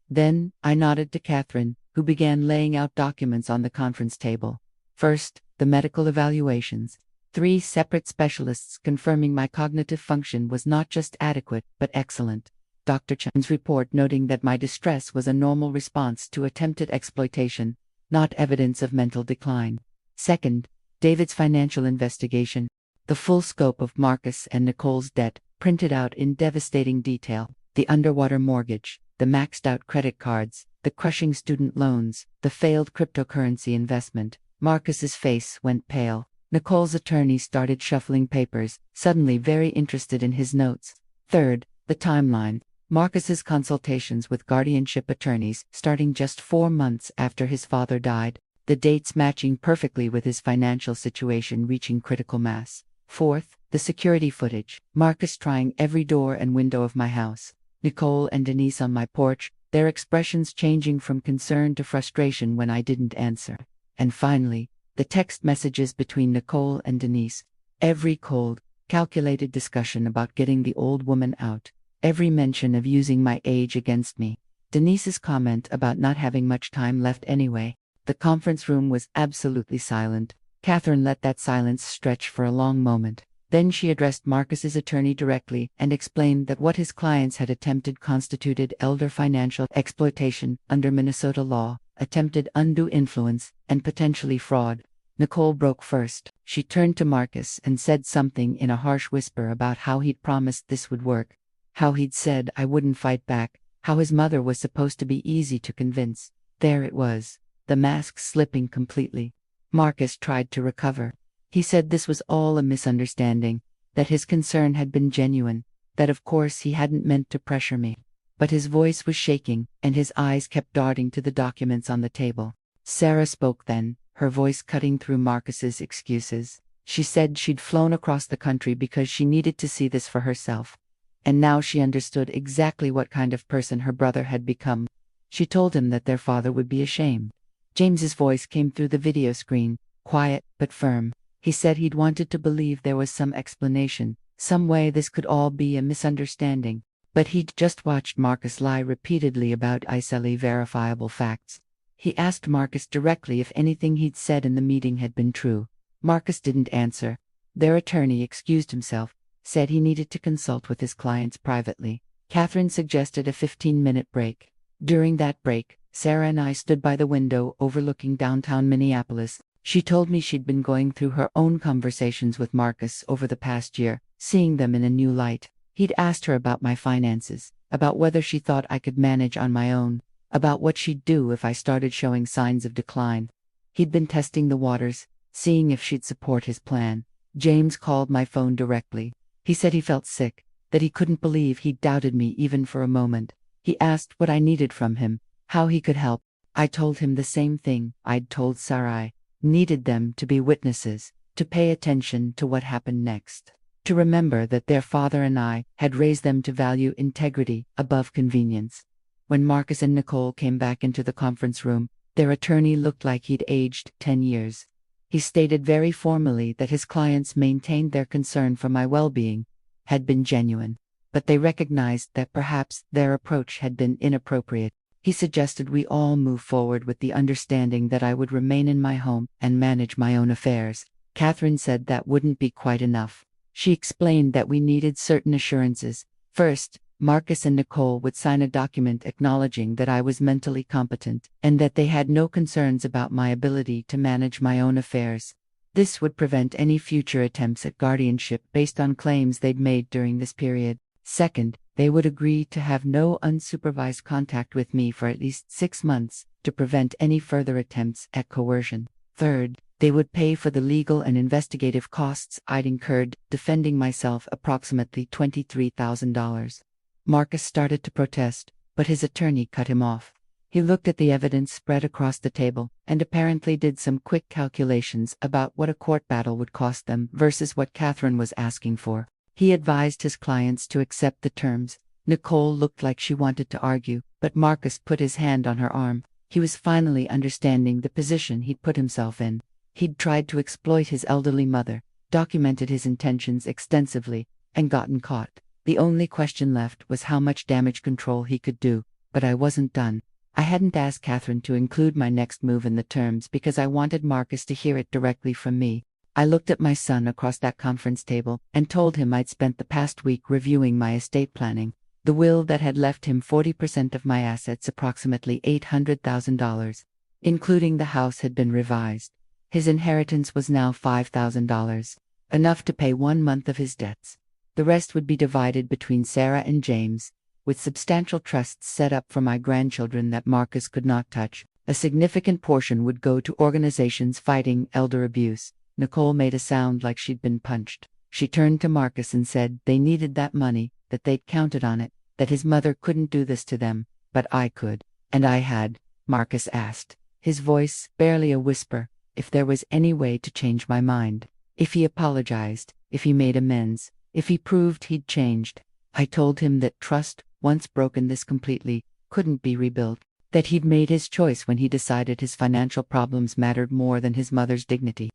Then I nodded to Catherine, who began laying out documents on the conference table. First, the medical evaluations. 3 separate specialists confirming my cognitive function was not just adequate, but excellent. Dr. Chen's report noting that my distress was a normal response to attempted exploitation, not evidence of mental decline. Second, David's financial investigation. The full scope of Marcus and Nicole's debt, printed out in devastating detail: the underwater mortgage, the maxed out credit cards, the crushing student loans, the failed cryptocurrency investment. Marcus's face went pale. Nicole's attorney started shuffling papers, suddenly very interested in his notes. Third, the timeline. Marcus's consultations with guardianship attorneys, starting just 4 months after his father died, the dates matching perfectly with his financial situation reaching critical mass. Fourth, the security footage. Marcus trying every door and window of my house. Nicole and Denise on my porch, their expressions changing from concern to frustration when I didn't answer. And finally, the text messages between Nicole and Denise. Every cold, calculated discussion about getting the old woman out. Every mention of using my age against me. Denise's comment about not having much time left anyway. The conference room was absolutely silent. Catherine let that silence stretch for a long moment. Then she addressed Marcus's attorney directly and explained that what his clients had attempted constituted elder financial exploitation under Minnesota law, attempted undue influence, and potentially fraud. Nicole broke first. She turned to Marcus and said something in a harsh whisper about how he'd promised this would work. How he'd said I wouldn't fight back. How his mother was supposed to be easy to convince. There it was. The mask slipping completely. Marcus tried to recover. He said this was all a misunderstanding, that his concern had been genuine, that of course he hadn't meant to pressure me. But his voice was shaking, and his eyes kept darting to the documents on the table. Sarah spoke then, her voice cutting through Marcus's excuses. She said she'd flown across the country because she needed to see this for herself. And now she understood exactly what kind of person her brother had become. She told him that their father would be ashamed. James's voice came through the video screen, quiet but firm. He said he'd wanted to believe there was some explanation, some way this could all be a misunderstanding. But he'd just watched Marcus lie repeatedly about easily verifiable facts. He asked Marcus directly if anything he'd said in the meeting had been true. Marcus didn't answer. Their attorney excused himself, said he needed to consult with his clients privately. Catherine suggested a 15-minute break. During that break, Sarah and I stood by the window overlooking downtown Minneapolis. She told me she'd been going through her own conversations with Marcus over the past year, seeing them in a new light. He'd asked her about my finances, about whether she thought I could manage on my own, about what she'd do if I started showing signs of decline. He'd been testing the waters, seeing if she'd support his plan. James called my phone directly. He said he felt sick, that he couldn't believe he'd doubted me even for a moment. He asked what I needed from him, how he could help. I told him the same thing I'd told Sarai. Needed them to be witnesses, to pay attention to what happened next, to remember that their father and I had raised them to value integrity above convenience. When Marcus and Nicole came back into the conference room, their attorney looked like he'd aged 10 years. He stated very formally that his clients maintained their concern for my well-being had been genuine, but they recognized that perhaps their approach had been inappropriate. He suggested we all move forward with the understanding that I would remain in my home and manage my own affairs. Catherine said that wouldn't be quite enough. She explained that we needed certain assurances. First, Marcus and Nicole would sign a document acknowledging that I was mentally competent and that they had no concerns about my ability to manage my own affairs. This would prevent any future attempts at guardianship based on claims they'd made during this period. Second, they would agree to have no unsupervised contact with me for at least 6 months to prevent any further attempts at coercion. Third, they would pay for the legal and investigative costs I'd incurred defending myself, approximately $23,000. Marcus started to protest, but his attorney cut him off. He looked at the evidence spread across the table and apparently did some quick calculations about what a court battle would cost them versus what Catherine was asking for. He advised his clients to accept the terms. Nicole looked like she wanted to argue, but Marcus put his hand on her arm. He was finally understanding the position he'd put himself in. He'd tried to exploit his elderly mother, documented his intentions extensively, and gotten caught. The only question left was how much damage control he could do, but I wasn't done. I hadn't asked Catherine to include my next move in the terms because I wanted Marcus to hear it directly from me. I looked at my son across that conference table and told him I'd spent the past week reviewing my estate planning. The will that had left him 40% of my assets, approximately $800,000, including the house, had been revised. His inheritance was now $5,000, enough to pay 1 month of his debts. The rest would be divided between Sarah and James, with substantial trusts set up for my grandchildren that Marcus could not touch. A significant portion would go to organizations fighting elder abuse. Nicole made a sound like she'd been punched. She turned to Marcus and said they needed that money, that they'd counted on it, that his mother couldn't do this to them, but I could. And I had, Marcus asked, his voice barely a whisper, if there was any way to change my mind. If he apologized, if he made amends, if he proved he'd changed. I told him that trust, once broken this completely, couldn't be rebuilt, that he'd made his choice when he decided his financial problems mattered more than his mother's dignity,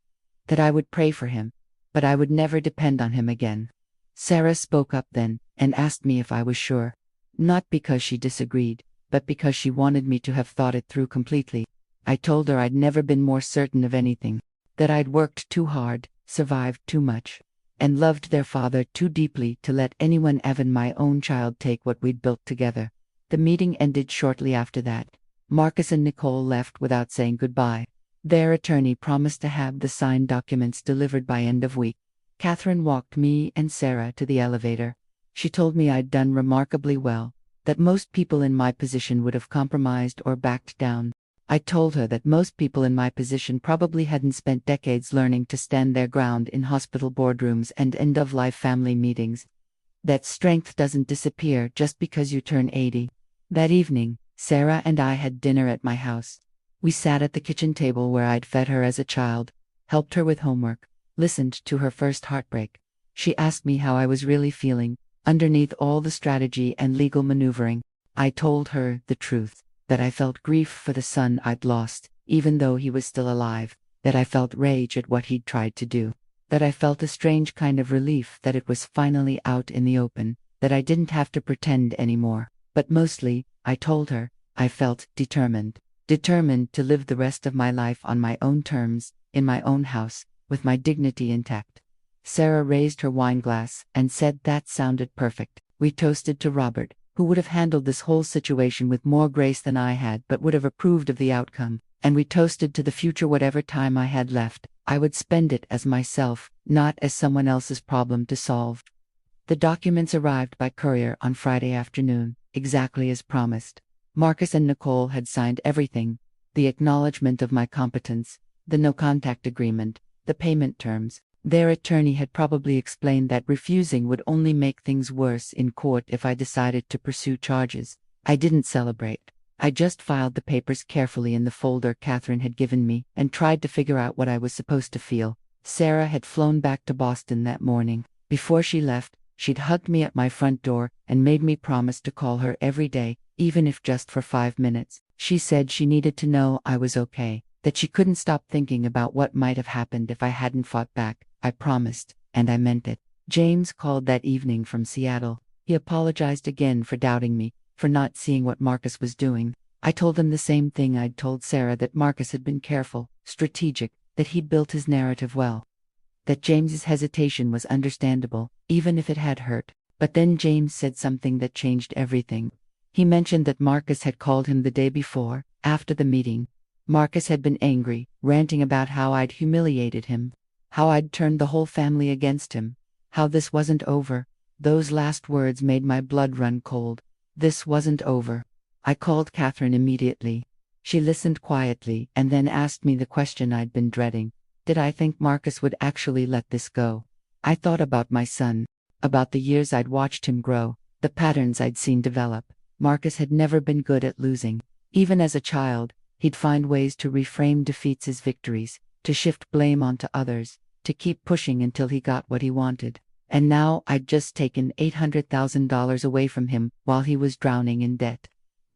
that I would pray for him, but I would never depend on him again. Sarah spoke up then, and asked me if I was sure. Not because she disagreed, but because she wanted me to have thought it through completely. I told her I'd never been more certain of anything, that I'd worked too hard, survived too much, and loved their father too deeply to let anyone, even my own child, take what we'd built together. The meeting ended shortly after that. Marcus and Nicole left without saying goodbye. Their attorney promised to have the signed documents delivered by end of week. Catherine walked me and Sarah to the elevator. She told me I'd done remarkably well, that most people in my position would have compromised or backed down. I told her that most people in my position probably hadn't spent decades learning to stand their ground in hospital boardrooms and end-of-life family meetings. That strength doesn't disappear just because you turn 80. That evening, Sarah and I had dinner at my house. We sat at the kitchen table where I'd fed her as a child, helped her with homework, listened to her first heartbreak. She asked me how I was really feeling, underneath all the strategy and legal maneuvering. I told her the truth, that I felt grief for the son I'd lost, even though he was still alive, that I felt rage at what he'd tried to do, that I felt a strange kind of relief that it was finally out in the open, that I didn't have to pretend anymore. But mostly, I told her, I felt determined to live the rest of my life on my own terms, in my own house, with my dignity intact. Sarah raised her wineglass and said that sounded perfect. We toasted to Robert, who would have handled this whole situation with more grace than I had but would have approved of the outcome, and we toasted to the future. Whatever time I had left, I would spend it as myself, not as someone else's problem to solve. The documents arrived by courier on Friday afternoon, exactly as promised. Marcus and Nicole had signed everything: the acknowledgement of my competence, the no-contact agreement, the payment terms. Their attorney had probably explained that refusing would only make things worse in court if I decided to pursue charges. I didn't celebrate. I just filed the papers carefully in the folder Catherine had given me and tried to figure out what I was supposed to feel. Sarah had flown back to Boston that morning. Before she left, she'd hugged me at my front door and made me promise to call her every day, even if just for 5 minutes. She said she needed to know I was okay, that she couldn't stop thinking about what might have happened if I hadn't fought back. I promised, and I meant it. James called that evening from Seattle. He apologized again for doubting me, for not seeing what Marcus was doing. I told him the same thing I'd told Sarah, that Marcus had been careful, strategic, that he'd built his narrative well, that James's hesitation was understandable, even if it had hurt. But then James said something that changed everything. He mentioned that Marcus had called him the day before, after the meeting. Marcus had been angry, ranting about how I'd humiliated him, how I'd turned the whole family against him, how this wasn't over. Those last words made my blood run cold. This wasn't over. I called Catherine immediately. She listened quietly and then asked me the question I'd been dreading. Did I think Marcus would actually let this go? I thought about my son, about the years I'd watched him grow, the patterns I'd seen develop. Marcus had never been good at losing. Even as a child, he'd find ways to reframe defeats as victories, to shift blame onto others, to keep pushing until he got what he wanted. And now I'd just taken $800,000 away from him while he was drowning in debt.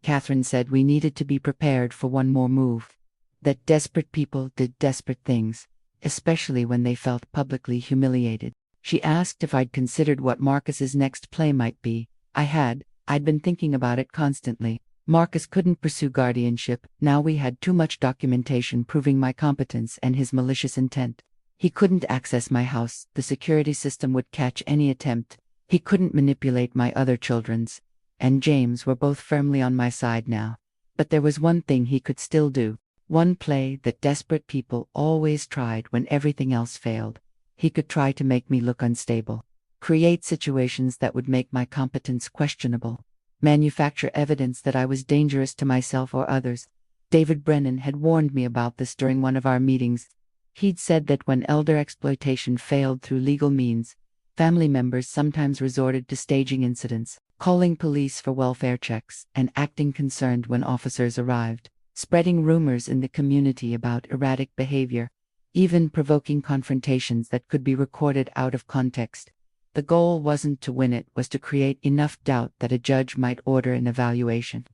Catherine said we needed to be prepared for one more move. That desperate people did desperate things, especially when they felt publicly humiliated. She asked if I'd considered what Marcus's next play might be. I had. I'd been thinking about it constantly. Marcus couldn't pursue guardianship. Now we had too much documentation proving my competence and his malicious intent. He couldn't access my house. The security system would catch any attempt. He couldn't manipulate my other children's. And James were both firmly on my side now. But there was one thing he could still do. One play that desperate people always tried when everything else failed. He could try to make me look unstable. create situations that would make my competence questionable, manufacture evidence that I was dangerous to myself or others. David Brennan had warned me about this during one of our meetings. He'd said that when elder exploitation failed through legal means, family members sometimes resorted to staging incidents, calling police for welfare checks, and acting concerned when officers arrived, spreading rumors in the community about erratic behavior, even provoking confrontations that could be recorded out of context. The goal wasn't to win, it was to create enough doubt that a judge might order an evaluation,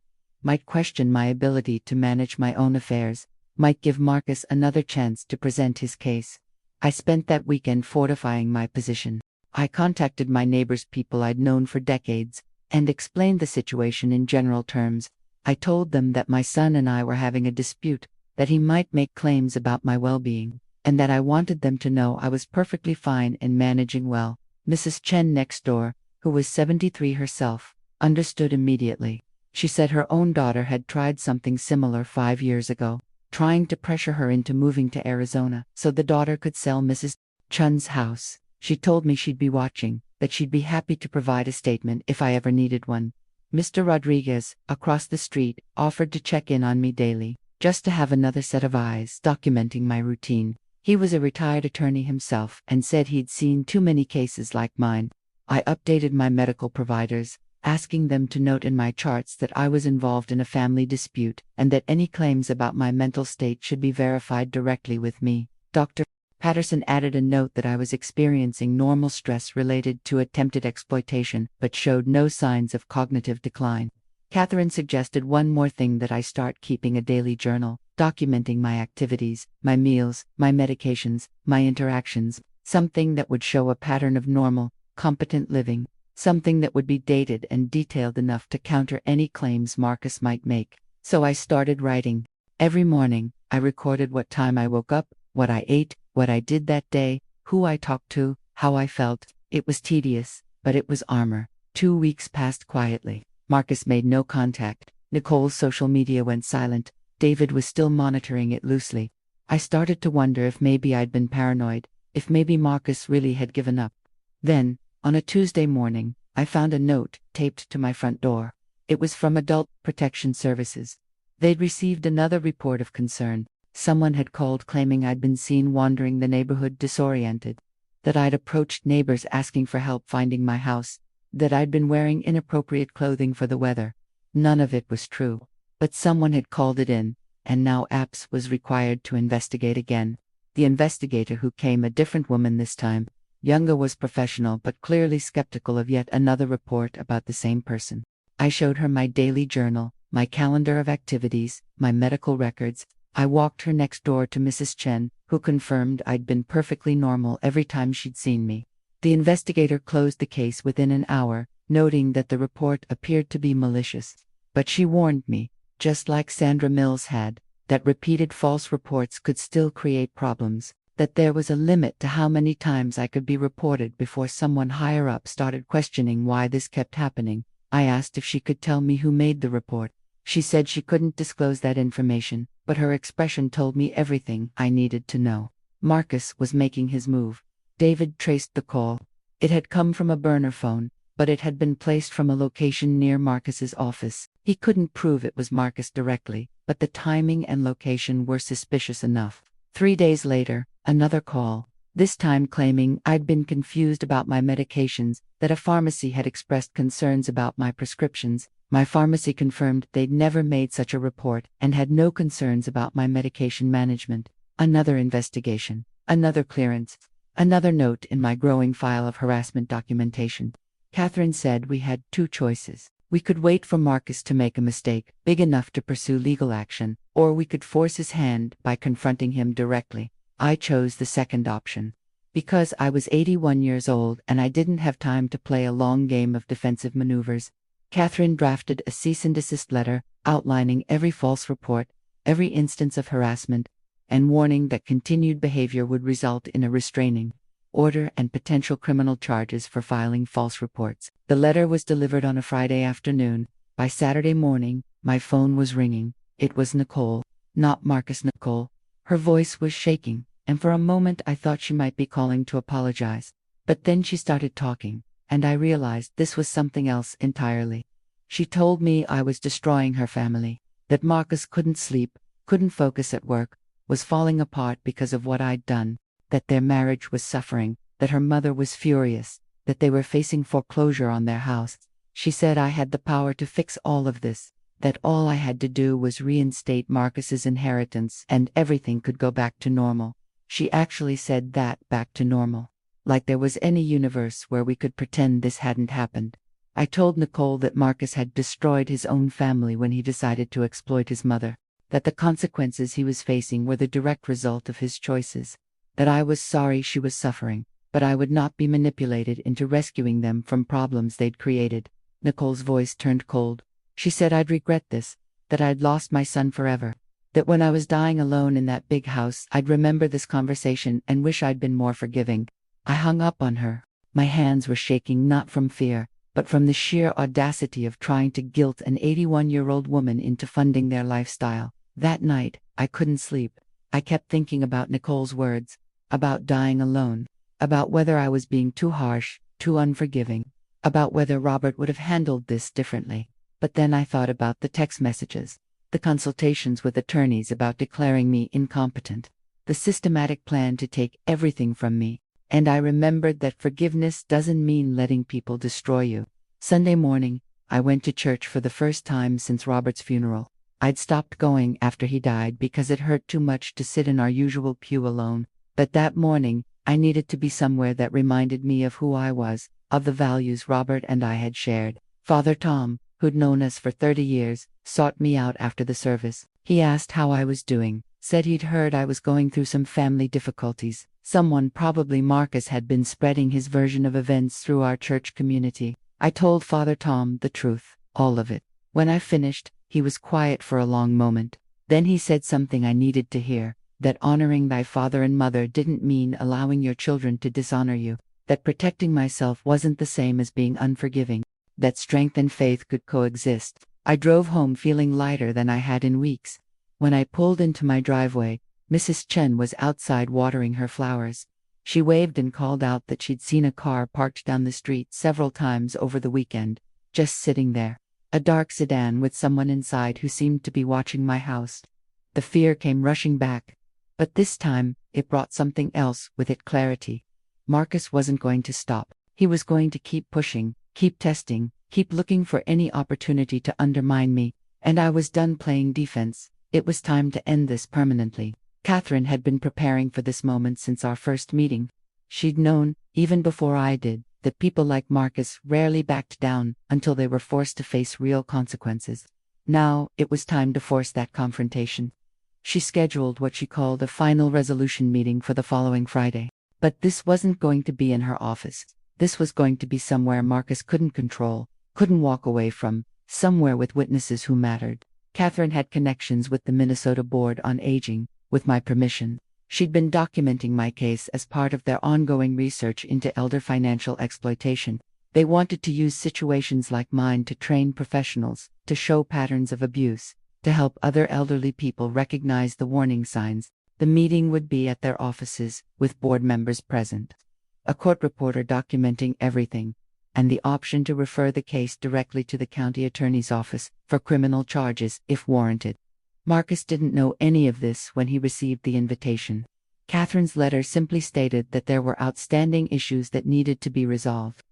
might question my ability to manage my own affairs, might give Marcus another chance to present his case. I spent that weekend fortifying my position. I contacted my neighbors, people I'd known for decades, and explained the situation in general terms. I told them that my son and I were having a dispute, that he might make claims about my well-being, and that I wanted them to know I was perfectly fine and managing well. Mrs. Chen next door, who was 73 herself, understood immediately. She said her own daughter had tried something similar 5 years ago, trying to pressure her into moving to Arizona so the daughter could sell Mrs. Chun's house. She told me she'd be watching, that she'd be happy to provide a statement if I ever needed one. Mr. Rodriguez, across the street, offered to check in on me daily, just to have another set of eyes documenting my routine. He was a retired attorney himself and said he'd seen too many cases like mine. I updated my medical providers, asking them to note in my charts that I was involved in a family dispute and that any claims about my mental state should be verified directly with me. Dr. Patterson added a note that I was experiencing normal stress related to attempted exploitation, but showed no signs of cognitive decline. Catherine suggested one more thing, that I start keeping a daily journal, documenting my activities, my meals, my medications, my interactions, something that would show a pattern of normal, competent living, something that would be dated and detailed enough to counter any claims Marcus might make. So I started writing. Every morning, I recorded what time I woke up, what I ate, what I did that day, who I talked to, how I felt. It was tedious, but it was armor. 2 weeks passed quietly. Marcus made no contact. Nicole's social media went silent. David was still monitoring it loosely. I started to wonder if maybe I'd been paranoid, if maybe Marcus really had given up. Then, on a Tuesday morning, I found a note taped to my front door. It was from Adult Protection Services. They'd received another report of concern. Someone had called claiming I'd been seen wandering the neighborhood disoriented, that I'd approached neighbors asking for help finding my house, that I'd been wearing inappropriate clothing for the weather. None of it was true, but someone had called it in, and now APS was required to investigate again. The investigator who came, a different woman this time, younger, was professional but clearly skeptical of yet another report about the same person. I showed her my daily journal, my calendar of activities, my medical records. I walked her next door to Mrs. Chen, who confirmed I'd been perfectly normal every time she'd seen me. The investigator closed the case within an hour, noting that the report appeared to be malicious. But she warned me, just like Sandra Mills had, that repeated false reports could still create problems, that there was a limit to how many times I could be reported before someone higher up started questioning why this kept happening. I asked if she could tell me who made the report. She said she couldn't disclose that information, but her expression told me everything I needed to know. Marcus was making his move. David traced the call. It had come from a burner phone, but it had been placed from a location near Marcus's office. He couldn't prove it was Marcus directly, but the timing and location were suspicious enough. 3 days later, another call, this time claiming I'd been confused about my medications, that a pharmacy had expressed concerns about my prescriptions. My pharmacy confirmed they'd never made such a report and had no concerns about my medication management. Another investigation, another clearance, another note in my growing file of harassment documentation. Catherine said we had 2 choices. We could wait for Marcus to make a mistake big enough to pursue legal action, or we could force his hand by confronting him directly. I chose the second option. Because I was 81 years old and I didn't have time to play a long game of defensive maneuvers, Catherine drafted a cease and desist letter outlining every false report, every instance of harassment, and warning that continued behavior would result in a restraining order and potential criminal charges for filing false reports. The letter was delivered on a Friday afternoon. By Saturday morning, my phone was ringing. It was Nicole, not Marcus. Nicole. Her voice was shaking, and for a moment I thought she might be calling to apologize. But then she started talking, and I realized this was something else entirely. She told me I was destroying her family, that Marcus couldn't sleep, couldn't focus at work, was falling apart because of what I'd done, that their marriage was suffering, that her mother was furious, that they were facing foreclosure on their house. She said I had the power to fix all of this, that all I had to do was reinstate Marcus's inheritance and everything could go back to normal. She actually said that, back to normal. Like there was any universe where we could pretend this hadn't happened. I told Nicole that Marcus had destroyed his own family when he decided to exploit his mother, that the consequences he was facing were the direct result of his choices, that I was sorry she was suffering, but I would not be manipulated into rescuing them from problems they'd created. Nicole's voice turned cold. She said I'd regret this, that I'd lost my son forever, that when I was dying alone in that big house I'd remember this conversation and wish I'd been more forgiving. I hung up on her. My hands were shaking not from fear, but from the sheer audacity of trying to guilt an 81-year-old woman into funding their lifestyle. That night, I couldn't sleep. I kept thinking about Nicole's words, about dying alone, about whether I was being too harsh, too unforgiving, about whether Robert would have handled this differently. But then I thought about the text messages, the consultations with attorneys about declaring me incompetent, the systematic plan to take everything from me, and I remembered that forgiveness doesn't mean letting people destroy you. Sunday morning, I went to church for the first time since Robert's funeral. I'd stopped going after he died because it hurt too much to sit in our usual pew alone, but that morning, I needed to be somewhere that reminded me of who I was, of the values Robert and I had shared. Father Tom, who'd known us for 30 years, sought me out after the service. He asked how I was doing, said he'd heard I was going through some family difficulties. Someone, probably Marcus, had been spreading his version of events through our church community. I told Father Tom the truth, all of it. When I finished, he was quiet for a long moment. Then he said something I needed to hear, that honoring thy father and mother didn't mean allowing your children to dishonor you, that protecting myself wasn't the same as being unforgiving, that strength and faith could coexist. I drove home feeling lighter than I had in weeks. When I pulled into my driveway, Mrs. Chen was outside watering her flowers. She waved and called out that she'd seen a car parked down the street several times over the weekend, just sitting there. A dark sedan with someone inside who seemed to be watching my house. The fear came rushing back. But this time, it brought something else with it: clarity. Marcus wasn't going to stop. He was going to keep pushing, keep testing, keep looking for any opportunity to undermine me, and I was done playing defense. It was time to end this permanently. Catherine had been preparing for this moment since our first meeting. She'd known, even before I did, that people like Marcus rarely backed down until they were forced to face real consequences. Now, it was time to force that confrontation. She scheduled what she called a final resolution meeting for the following Friday. But this wasn't going to be in her office. This was going to be somewhere Marcus couldn't control, couldn't walk away from, somewhere with witnesses who mattered. Catherine had connections with the Minnesota Board on Aging, with my permission. She'd been documenting my case as part of their ongoing research into elder financial exploitation. They wanted to use situations like mine to train professionals, to show patterns of abuse, to help other elderly people recognize the warning signs. The meeting would be at their offices, with board members present, a court reporter documenting everything, and the option to refer the case directly to the county attorney's office for criminal charges if warranted. Marcus didn't know any of this when he received the invitation. Catherine's letter simply stated that there were outstanding issues that needed to be resolved,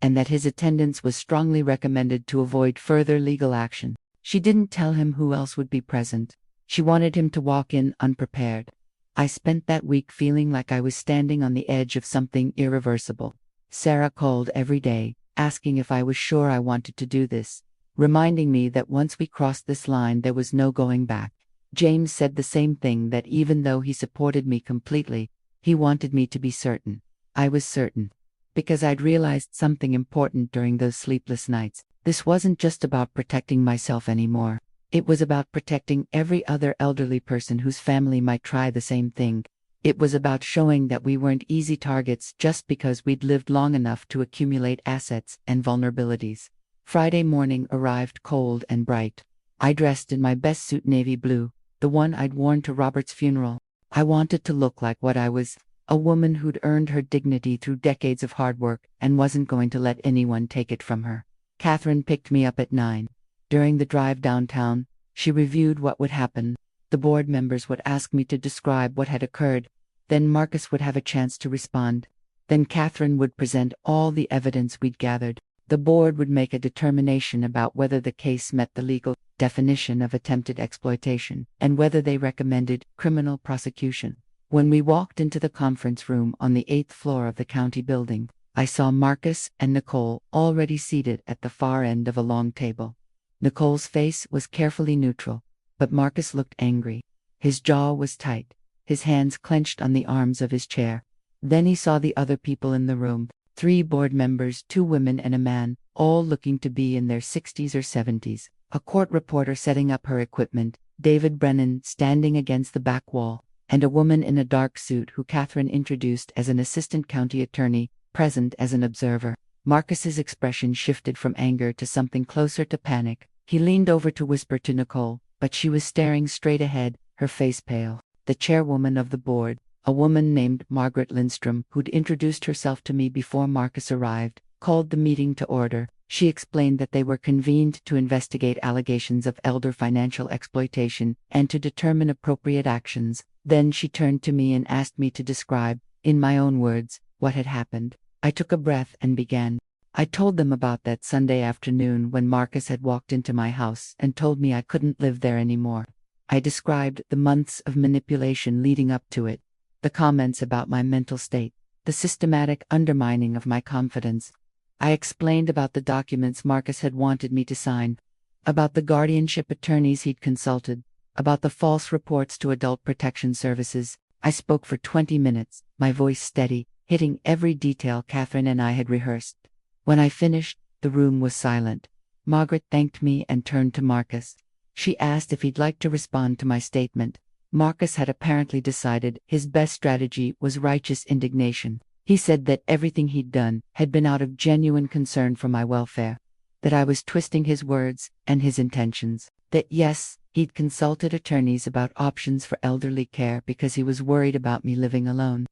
and that his attendance was strongly recommended to avoid further legal action. She didn't tell him who else would be present. She wanted him to walk in unprepared. I spent that week feeling like I was standing on the edge of something irreversible. Sarah called every day, asking if I was sure I wanted to do this, reminding me that once we crossed this line there was no going back. James said the same thing, that even though he supported me completely, he wanted me to be certain. I was certain, because I'd realized something important during those sleepless nights. This wasn't just about protecting myself anymore. It was about protecting every other elderly person whose family might try the same thing. It was about showing that we weren't easy targets just because we'd lived long enough to accumulate assets and vulnerabilities. Friday morning arrived cold and bright. I dressed in my best suit, navy blue, the one I'd worn to Robert's funeral. I wanted to look like what I was, A woman who'd earned her dignity through decades of hard work and wasn't going to let anyone take it from her. Catherine picked me up at 9. During the drive downtown, she reviewed what would happen. The board members would ask me to describe what had occurred. Then Marcus would have a chance to respond. Then Catherine would present all the evidence we'd gathered. The board would make a determination about whether the case met the legal definition of attempted exploitation and whether they recommended criminal prosecution. When we walked into the conference room on the 8th floor of the county building, I saw Marcus and Nicole already seated at the far end of a long table. Nicole's face was carefully neutral, but Marcus looked angry. His jaw was tight, his hands clenched on the arms of his chair. Then he saw the other people in the room, 3 board members, 2 women and a man, all looking to be in their 60s or 70s. A court reporter setting up her equipment, David Brennan standing against the back wall, and a woman in a dark suit who Catherine introduced as an assistant county attorney, present as an observer. Marcus's expression shifted from anger to something closer to panic. He leaned over to whisper to Nicole, but she was staring straight ahead, her face pale. The chairwoman of the board, a woman named Margaret Lindstrom, who'd introduced herself to me before Marcus arrived, called the meeting to order. She explained that they were convened to investigate allegations of elder financial exploitation and to determine appropriate actions. Then she turned to me and asked me to describe, in my own words, what had happened. I took a breath and began. I told them about that Sunday afternoon when Marcus had walked into my house and told me I couldn't live there anymore. I described the months of manipulation leading up to it, the comments about my mental state, the systematic undermining of my confidence. I explained about the documents Marcus had wanted me to sign, about the guardianship attorneys he'd consulted, about the false reports to Adult Protection Services. I spoke for 20 minutes, my voice steady, hitting every detail Catherine and I had rehearsed. When I finished, the room was silent. Margaret thanked me and turned to Marcus. She asked if he'd like to respond to my statement. Marcus had apparently decided his best strategy was righteous indignation. He said that everything he'd done had been out of genuine concern for my welfare, that I was twisting his words and his intentions, that yes, he'd consulted attorneys about options for elderly care because he was worried about me living alone,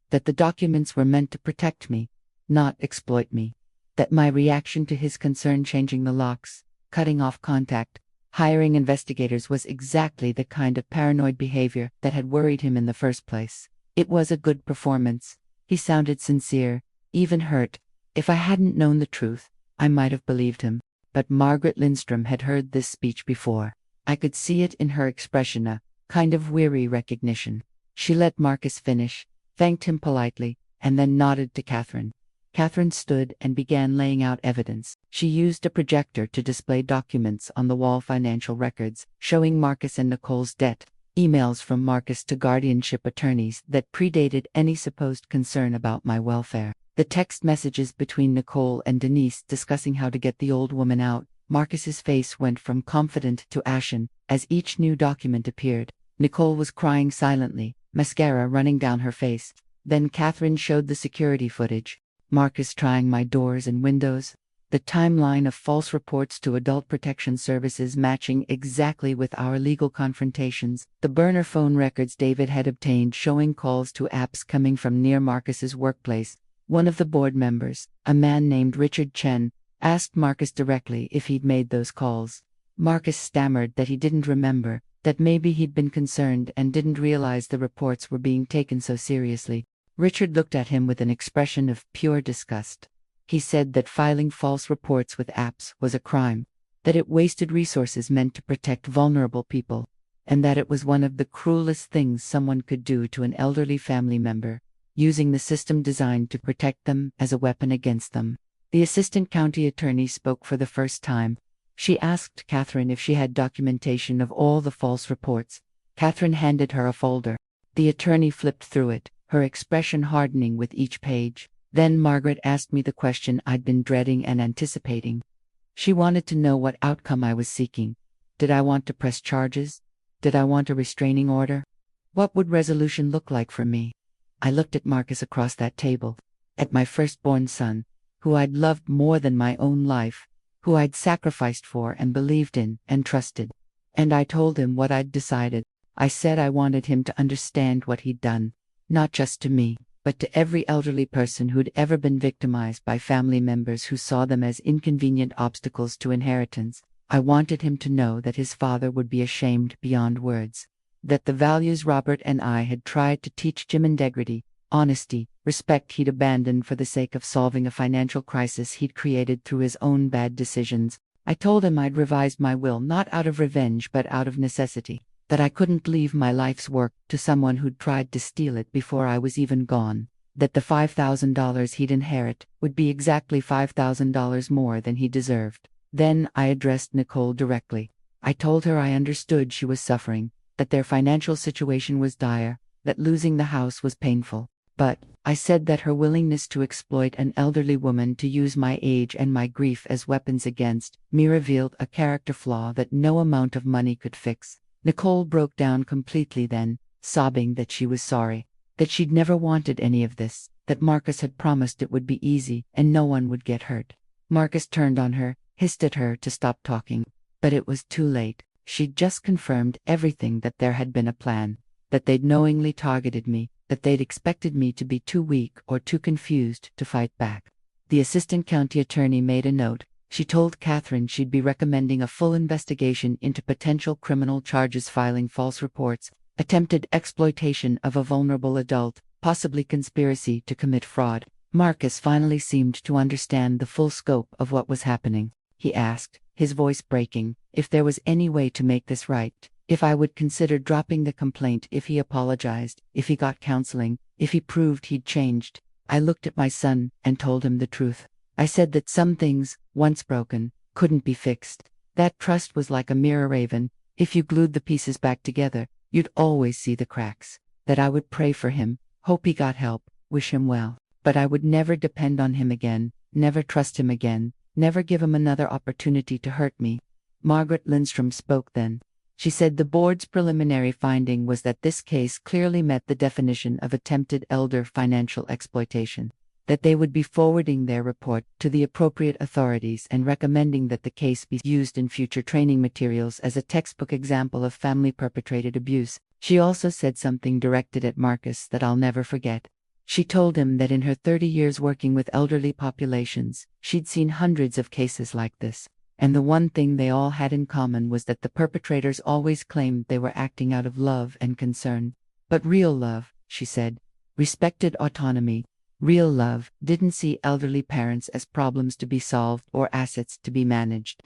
that the documents were meant to protect me, not exploit me, that my reaction to his concern changing the locks, cutting off contact, hiring investigators was exactly the kind of paranoid behavior that had worried him in the first place. It was a good performance. He sounded sincere, even hurt. If I hadn't known the truth, I might have believed him. But Margaret Lindstrom had heard this speech before. I could see it in her expression, a kind of weary recognition. She let Marcus finish, thanked him politely, and then nodded to Catherine. Catherine stood and began laying out evidence. She used a projector to display documents on the wall, financial records, showing Marcus and Nicole's debt, emails from Marcus to guardianship attorneys that predated any supposed concern about my welfare, the text messages between Nicole and Denise discussing how to get the old woman out. Marcus's face went from confident to ashen as each new document appeared. Nicole was crying silently, mascara running down her face. Then Catherine showed the security footage. Marcus trying my doors and windows, the timeline of false reports to Adult Protection Services matching exactly with our legal confrontations, the burner phone records David had obtained showing calls to apps coming from near Marcus's workplace. One of the board members, a man named Richard Chen, asked Marcus directly if he'd made those calls. Marcus stammered that he didn't remember, that maybe he'd been concerned and didn't realize the reports were being taken so seriously. Richard looked at him with an expression of pure disgust. He said that filing false reports with apps was a crime, that it wasted resources meant to protect vulnerable people, and that it was one of the cruelest things someone could do to an elderly family member, using the system designed to protect them as a weapon against them. The assistant county attorney spoke for the first time. She asked Catherine if she had documentation of all the false reports. Catherine handed her a folder. The attorney flipped through it, her expression hardening with each page. Then Margaret asked me the question I'd been dreading and anticipating. She wanted to know what outcome I was seeking. Did I want to press charges? Did I want a restraining order? What would resolution look like for me? I looked at Marcus across that table, at my firstborn son, who I'd loved more than my own life, who I'd sacrificed for and believed in and trusted. And I told him what I'd decided. I said I wanted him to understand what he'd done. not just to me, but to every elderly person who'd ever been victimized by family members who saw them as inconvenient obstacles to inheritance. I wanted him to know that his father would be ashamed beyond words. That the values Robert and I had tried to teach Jim, integrity, honesty, respect, he'd abandoned for the sake of solving a financial crisis he'd created through his own bad decisions. I told him I'd revised my will not out of revenge but out of necessity. That I couldn't leave my life's work to someone who'd tried to steal it before I was even gone. That the $5,000 he'd inherit would be exactly $5,000 more than he deserved. Then I addressed Nicole directly. I told her I understood she was suffering, that their financial situation was dire, that losing the house was painful. But I said that her willingness to exploit an elderly woman to use my age and my grief as weapons against me revealed a character flaw that no amount of money could fix. Nicole broke down completely then, sobbing that she was sorry, that she'd never wanted any of this, that Marcus had promised it would be easy and no one would get hurt. Marcus turned on her, hissed at her to stop talking. But it was too late. She'd just confirmed everything, that there had been a plan, that they'd knowingly targeted me, that they'd expected me to be too weak or too confused to fight back. The assistant county attorney made a note. She told Catherine she'd be recommending a full investigation into potential criminal charges, filing false reports, attempted exploitation of a vulnerable adult, possibly conspiracy to commit fraud. Marcus finally seemed to understand the full scope of what was happening. He asked, his voice breaking, if there was any way to make this right, if I would consider dropping the complaint, if he apologized, if he got counseling, if he proved he'd changed. I looked at my son and told him the truth. I said that some things, once broken, couldn't be fixed. That trust was like a mirror, Raven. If you glued the pieces back together, you'd always see the cracks. That I would pray for him, hope he got help, wish him well. But I would never depend on him again, never trust him again, never give him another opportunity to hurt me. Margaret Lindstrom spoke then. She said the board's preliminary finding was that this case clearly met the definition of attempted elder financial exploitation. That they would be forwarding their report to the appropriate authorities and recommending that the case be used in future training materials as a textbook example of family-perpetrated abuse. She also said something directed at Marcus that I'll never forget. She told him that in her 30 years working with elderly populations, she'd seen hundreds of cases like this, and the one thing they all had in common was that the perpetrators always claimed they were acting out of love and concern. But real love, she said, respected autonomy. Real love didn't see elderly parents as problems to be solved or assets to be managed.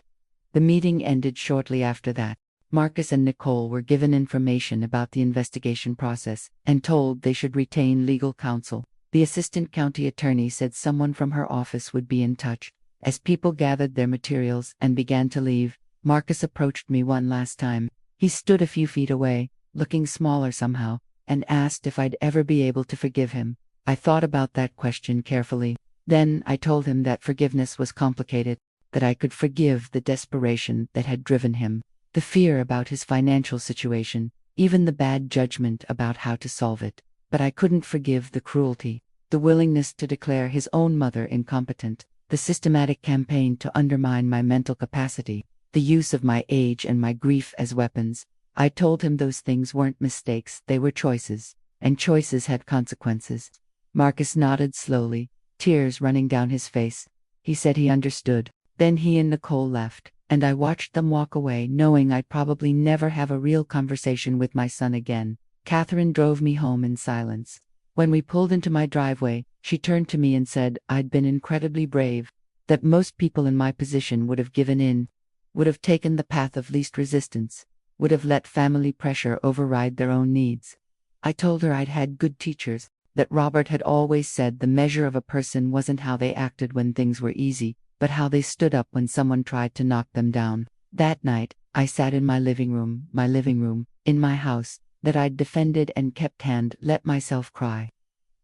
The meeting ended shortly after that. Marcus and Nicole were given information about the investigation process and told they should retain legal counsel. The assistant county attorney said someone from her office would be in touch. As people gathered their materials and began to leave, Marcus approached me one last time. He stood a few feet away, looking smaller somehow, and asked if I'd ever be able to forgive him. I thought about that question carefully. Then I told him that forgiveness was complicated, that I could forgive the desperation that had driven him, the fear about his financial situation, even the bad judgment about how to solve it. But I couldn't forgive the cruelty, the willingness to declare his own mother incompetent, the systematic campaign to undermine my mental capacity, the use of my age and my grief as weapons. I told him those things weren't mistakes, they were choices, and choices had consequences. Marcus nodded slowly, tears running down his face. He said he understood. Then he and Nicole left, and I watched them walk away, knowing I'd probably never have a real conversation with my son again. Catherine drove me home in silence. When we pulled into my driveway, she turned to me and said I'd been incredibly brave, that most people in my position would have given in, would have taken the path of least resistance, would have let family pressure override their own needs. I told her I'd had good teachers, that Robert had always said the measure of a person wasn't how they acted when things were easy, but how they stood up when someone tried to knock them down. That night, I sat in my living room, in my house, that I'd defended and kept, and let myself cry.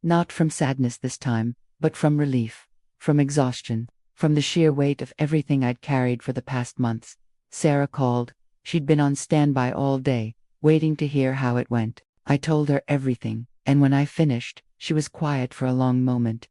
Not from sadness this time, but from relief, from exhaustion, from the sheer weight of everything I'd carried for the past months. Sarah called. She'd been on standby all day, waiting to hear how it went. I told her everything, and when I finished, she was quiet for a long moment.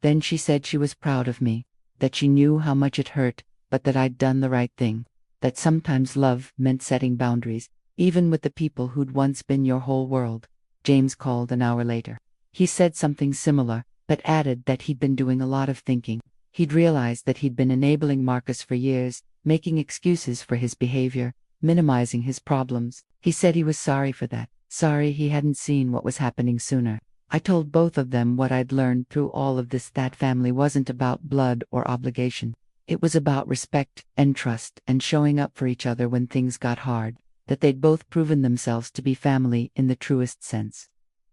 Then she said she was proud of me, that she knew how much it hurt, but that I'd done the right thing, that sometimes love meant setting boundaries, even with the people who'd once been your whole world. James called an hour later. He said something similar, but added that he'd been doing a lot of thinking. He'd realized that he'd been enabling Marcus for years, making excuses for his behavior, minimizing his problems. He said he was sorry for that, sorry he hadn't seen what was happening sooner. I told both of them what I'd learned through all of this: that family wasn't about blood or obligation. It was about respect and trust and showing up for each other when things got hard, that they'd both proven themselves to be family in the truest sense.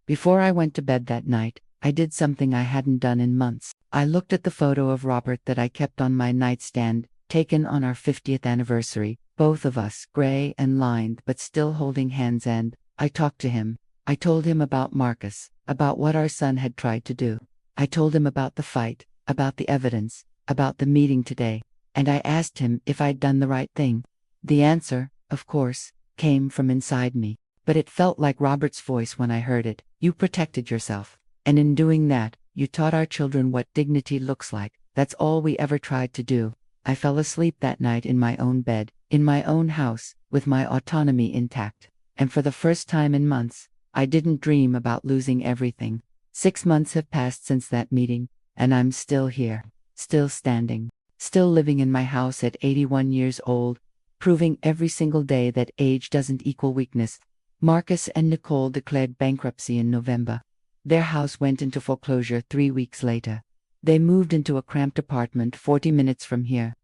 Before I went to bed that night, I did something I hadn't done in months. I looked at the photo of Robert that I kept on my nightstand, taken on our 50th anniversary, both of us, gray and lined but still holding hands, and I talked to him. I told him about Marcus, about what our son had tried to do. I told him about the fight, about the evidence, about the meeting today, and I asked him if I'd done the right thing. The answer, of course, came from inside me, but it felt like Robert's voice when I heard it. You protected yourself, and in doing that, you taught our children what dignity looks like. That's all we ever tried to do. I fell asleep that night in my own bed, in my own house, with my autonomy intact, and for the first time in months, I didn't dream about losing everything. 6 months have passed since that meeting, and I'm still here, still standing, still living in my house at 81 years old, proving every single day that age doesn't equal weakness. Marcus and Nicole declared bankruptcy in November. Their house went into foreclosure 3 weeks later. They moved into a cramped apartment 40 minutes from here.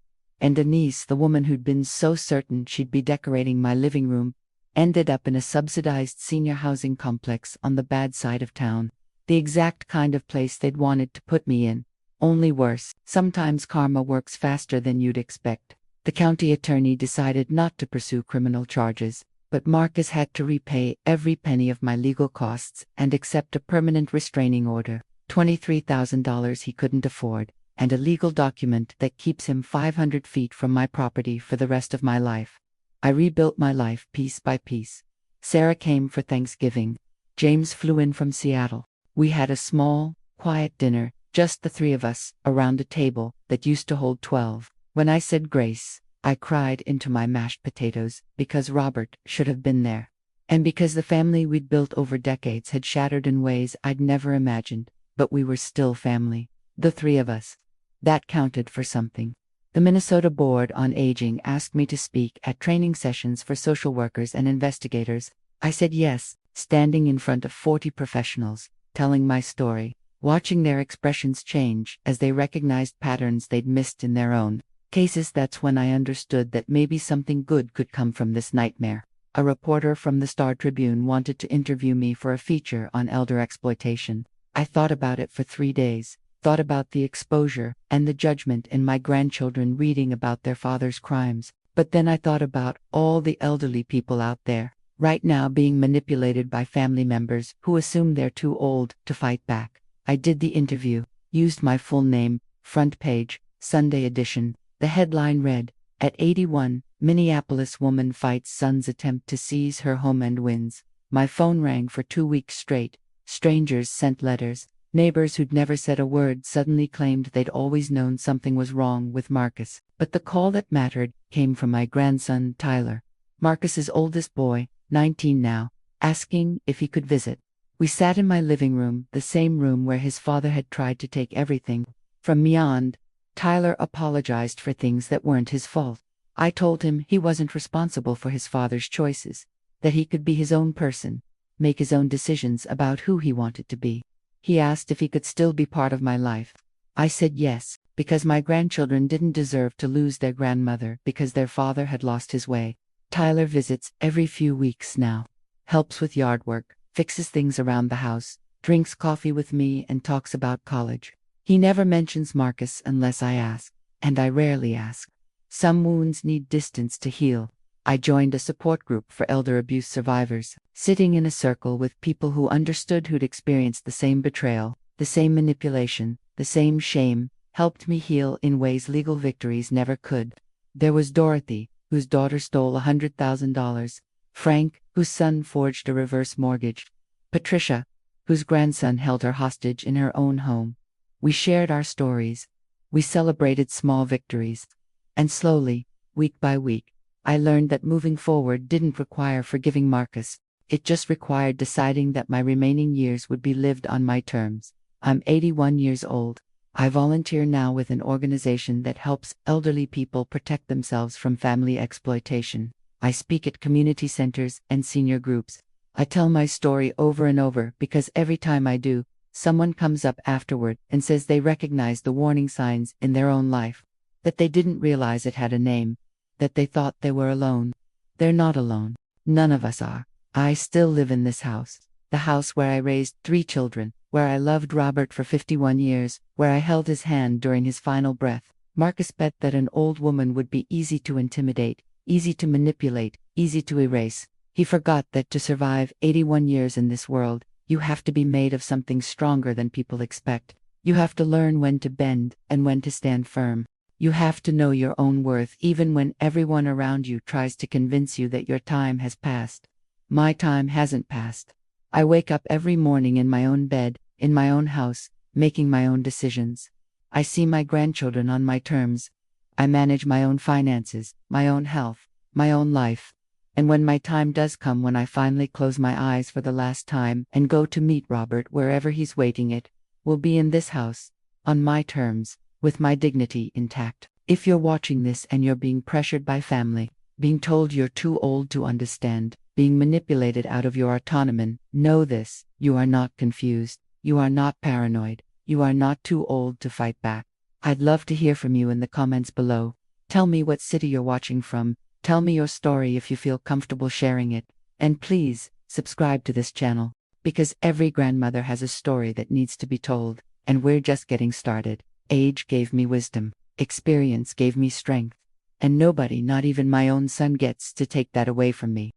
And Denise, the woman who'd been so certain she'd be decorating my living room, ended up in a subsidized senior housing complex on the bad side of town. The exact kind of place they'd wanted to put me in, only worse. Sometimes karma works faster than you'd expect. The county attorney decided not to pursue criminal charges, but Marcus had to repay every penny of my legal costs and accept a permanent restraining order, $23,000 he couldn't afford, and a legal document that keeps him 500 feet from my property for the rest of my life. I rebuilt my life piece by piece. Sarah came for Thanksgiving. James flew in from Seattle. We had a small, quiet dinner, just the three of us, around a table that used to hold 12. When I said grace, I cried into my mashed potatoes, because Robert should have been there. And because the family we'd built over decades had shattered in ways I'd never imagined, but we were still family. The three of us. That counted for something. The Minnesota Board on Aging asked me to speak at training sessions for social workers and investigators. I said yes, standing in front of 40 professionals, telling my story, watching their expressions change as they recognized patterns they'd missed in their own cases. That's when I understood that maybe something good could come from this nightmare. A reporter from the Star Tribune wanted to interview me for a feature on elder exploitation. I thought about it for 3 days. Thought about the exposure and the judgment in my grandchildren reading about their father's crimes. But then I thought about all the elderly people out there, right now being manipulated by family members who assume they're too old to fight back. I did the interview, used my full name, front page, Sunday edition. The headline read, "At 81, Minneapolis woman fights son's attempt to seize her home and wins." My phone rang for 2 weeks straight. Strangers sent letters. Neighbors who'd never said a word suddenly claimed they'd always known something was wrong with Marcus. But the call that mattered came from my grandson, Tyler, Marcus's oldest boy, 19 now, asking if he could visit. We sat in my living room, the same room where his father had tried to take everything from me. And Tyler apologized for things that weren't his fault. I told him he wasn't responsible for his father's choices, that he could be his own person, make his own decisions about who he wanted to be. He asked if he could still be part of my life. I said yes, because my grandchildren didn't deserve to lose their grandmother because their father had lost his way. Tyler visits every few weeks now, helps with yard work, fixes things around the house, drinks coffee with me, and talks about college. He never mentions Marcus unless I ask, and I rarely ask. Some wounds need distance to heal. I joined a support group for elder abuse survivors, sitting in a circle with people who understood, who'd experienced the same betrayal, the same manipulation, the same shame, helped me heal in ways legal victories never could. There was Dorothy, whose daughter stole $100,000, Frank, whose son forged a reverse mortgage, Patricia, whose grandson held her hostage in her own home. We shared our stories. We celebrated small victories. And slowly, week by week, I learned that moving forward didn't require forgiving Marcus. It just required deciding that my remaining years would be lived on my terms. I'm 81 years old. I volunteer now with an organization that helps elderly people protect themselves from family exploitation. I speak at community centers and senior groups. I tell my story over and over because every time I do, someone comes up afterward and says they recognize the warning signs in their own life, that they didn't realize it had a name, that they thought they were alone. They're not alone. None of us are. I still live in this house, the house where I raised 3 children, where I loved Robert for 51 years, where I held his hand during his final breath. Marcus bet that an old woman would be easy to intimidate, easy to manipulate, easy to erase. He forgot that to survive 81 years in this world, you have to be made of something stronger than people expect. You have to learn when to bend and when to stand firm. You have to know your own worth even when everyone around you tries to convince you that your time has passed. My time hasn't passed. I wake up every morning in my own bed, in my own house, making my own decisions. I see my grandchildren on my terms. I manage my own finances, my own health, my own life. And when my time does come, when I finally close my eyes for the last time and go to meet Robert wherever he's waiting, it will be in this house, on my terms, with my dignity intact. If you're watching this and you're being pressured by family, being told you're too old to understand, being manipulated out of your autonomy, know this: you are not confused, you are not paranoid, you are not too old to fight back. I'd love to hear from you in the comments below. Tell me what city you're watching from. Tell me your story if you feel comfortable sharing it. And please, subscribe to this channel, because every grandmother has a story that needs to be told, and we're just getting started. Age gave me wisdom, experience gave me strength, and nobody, not even my own son, gets to take that away from me.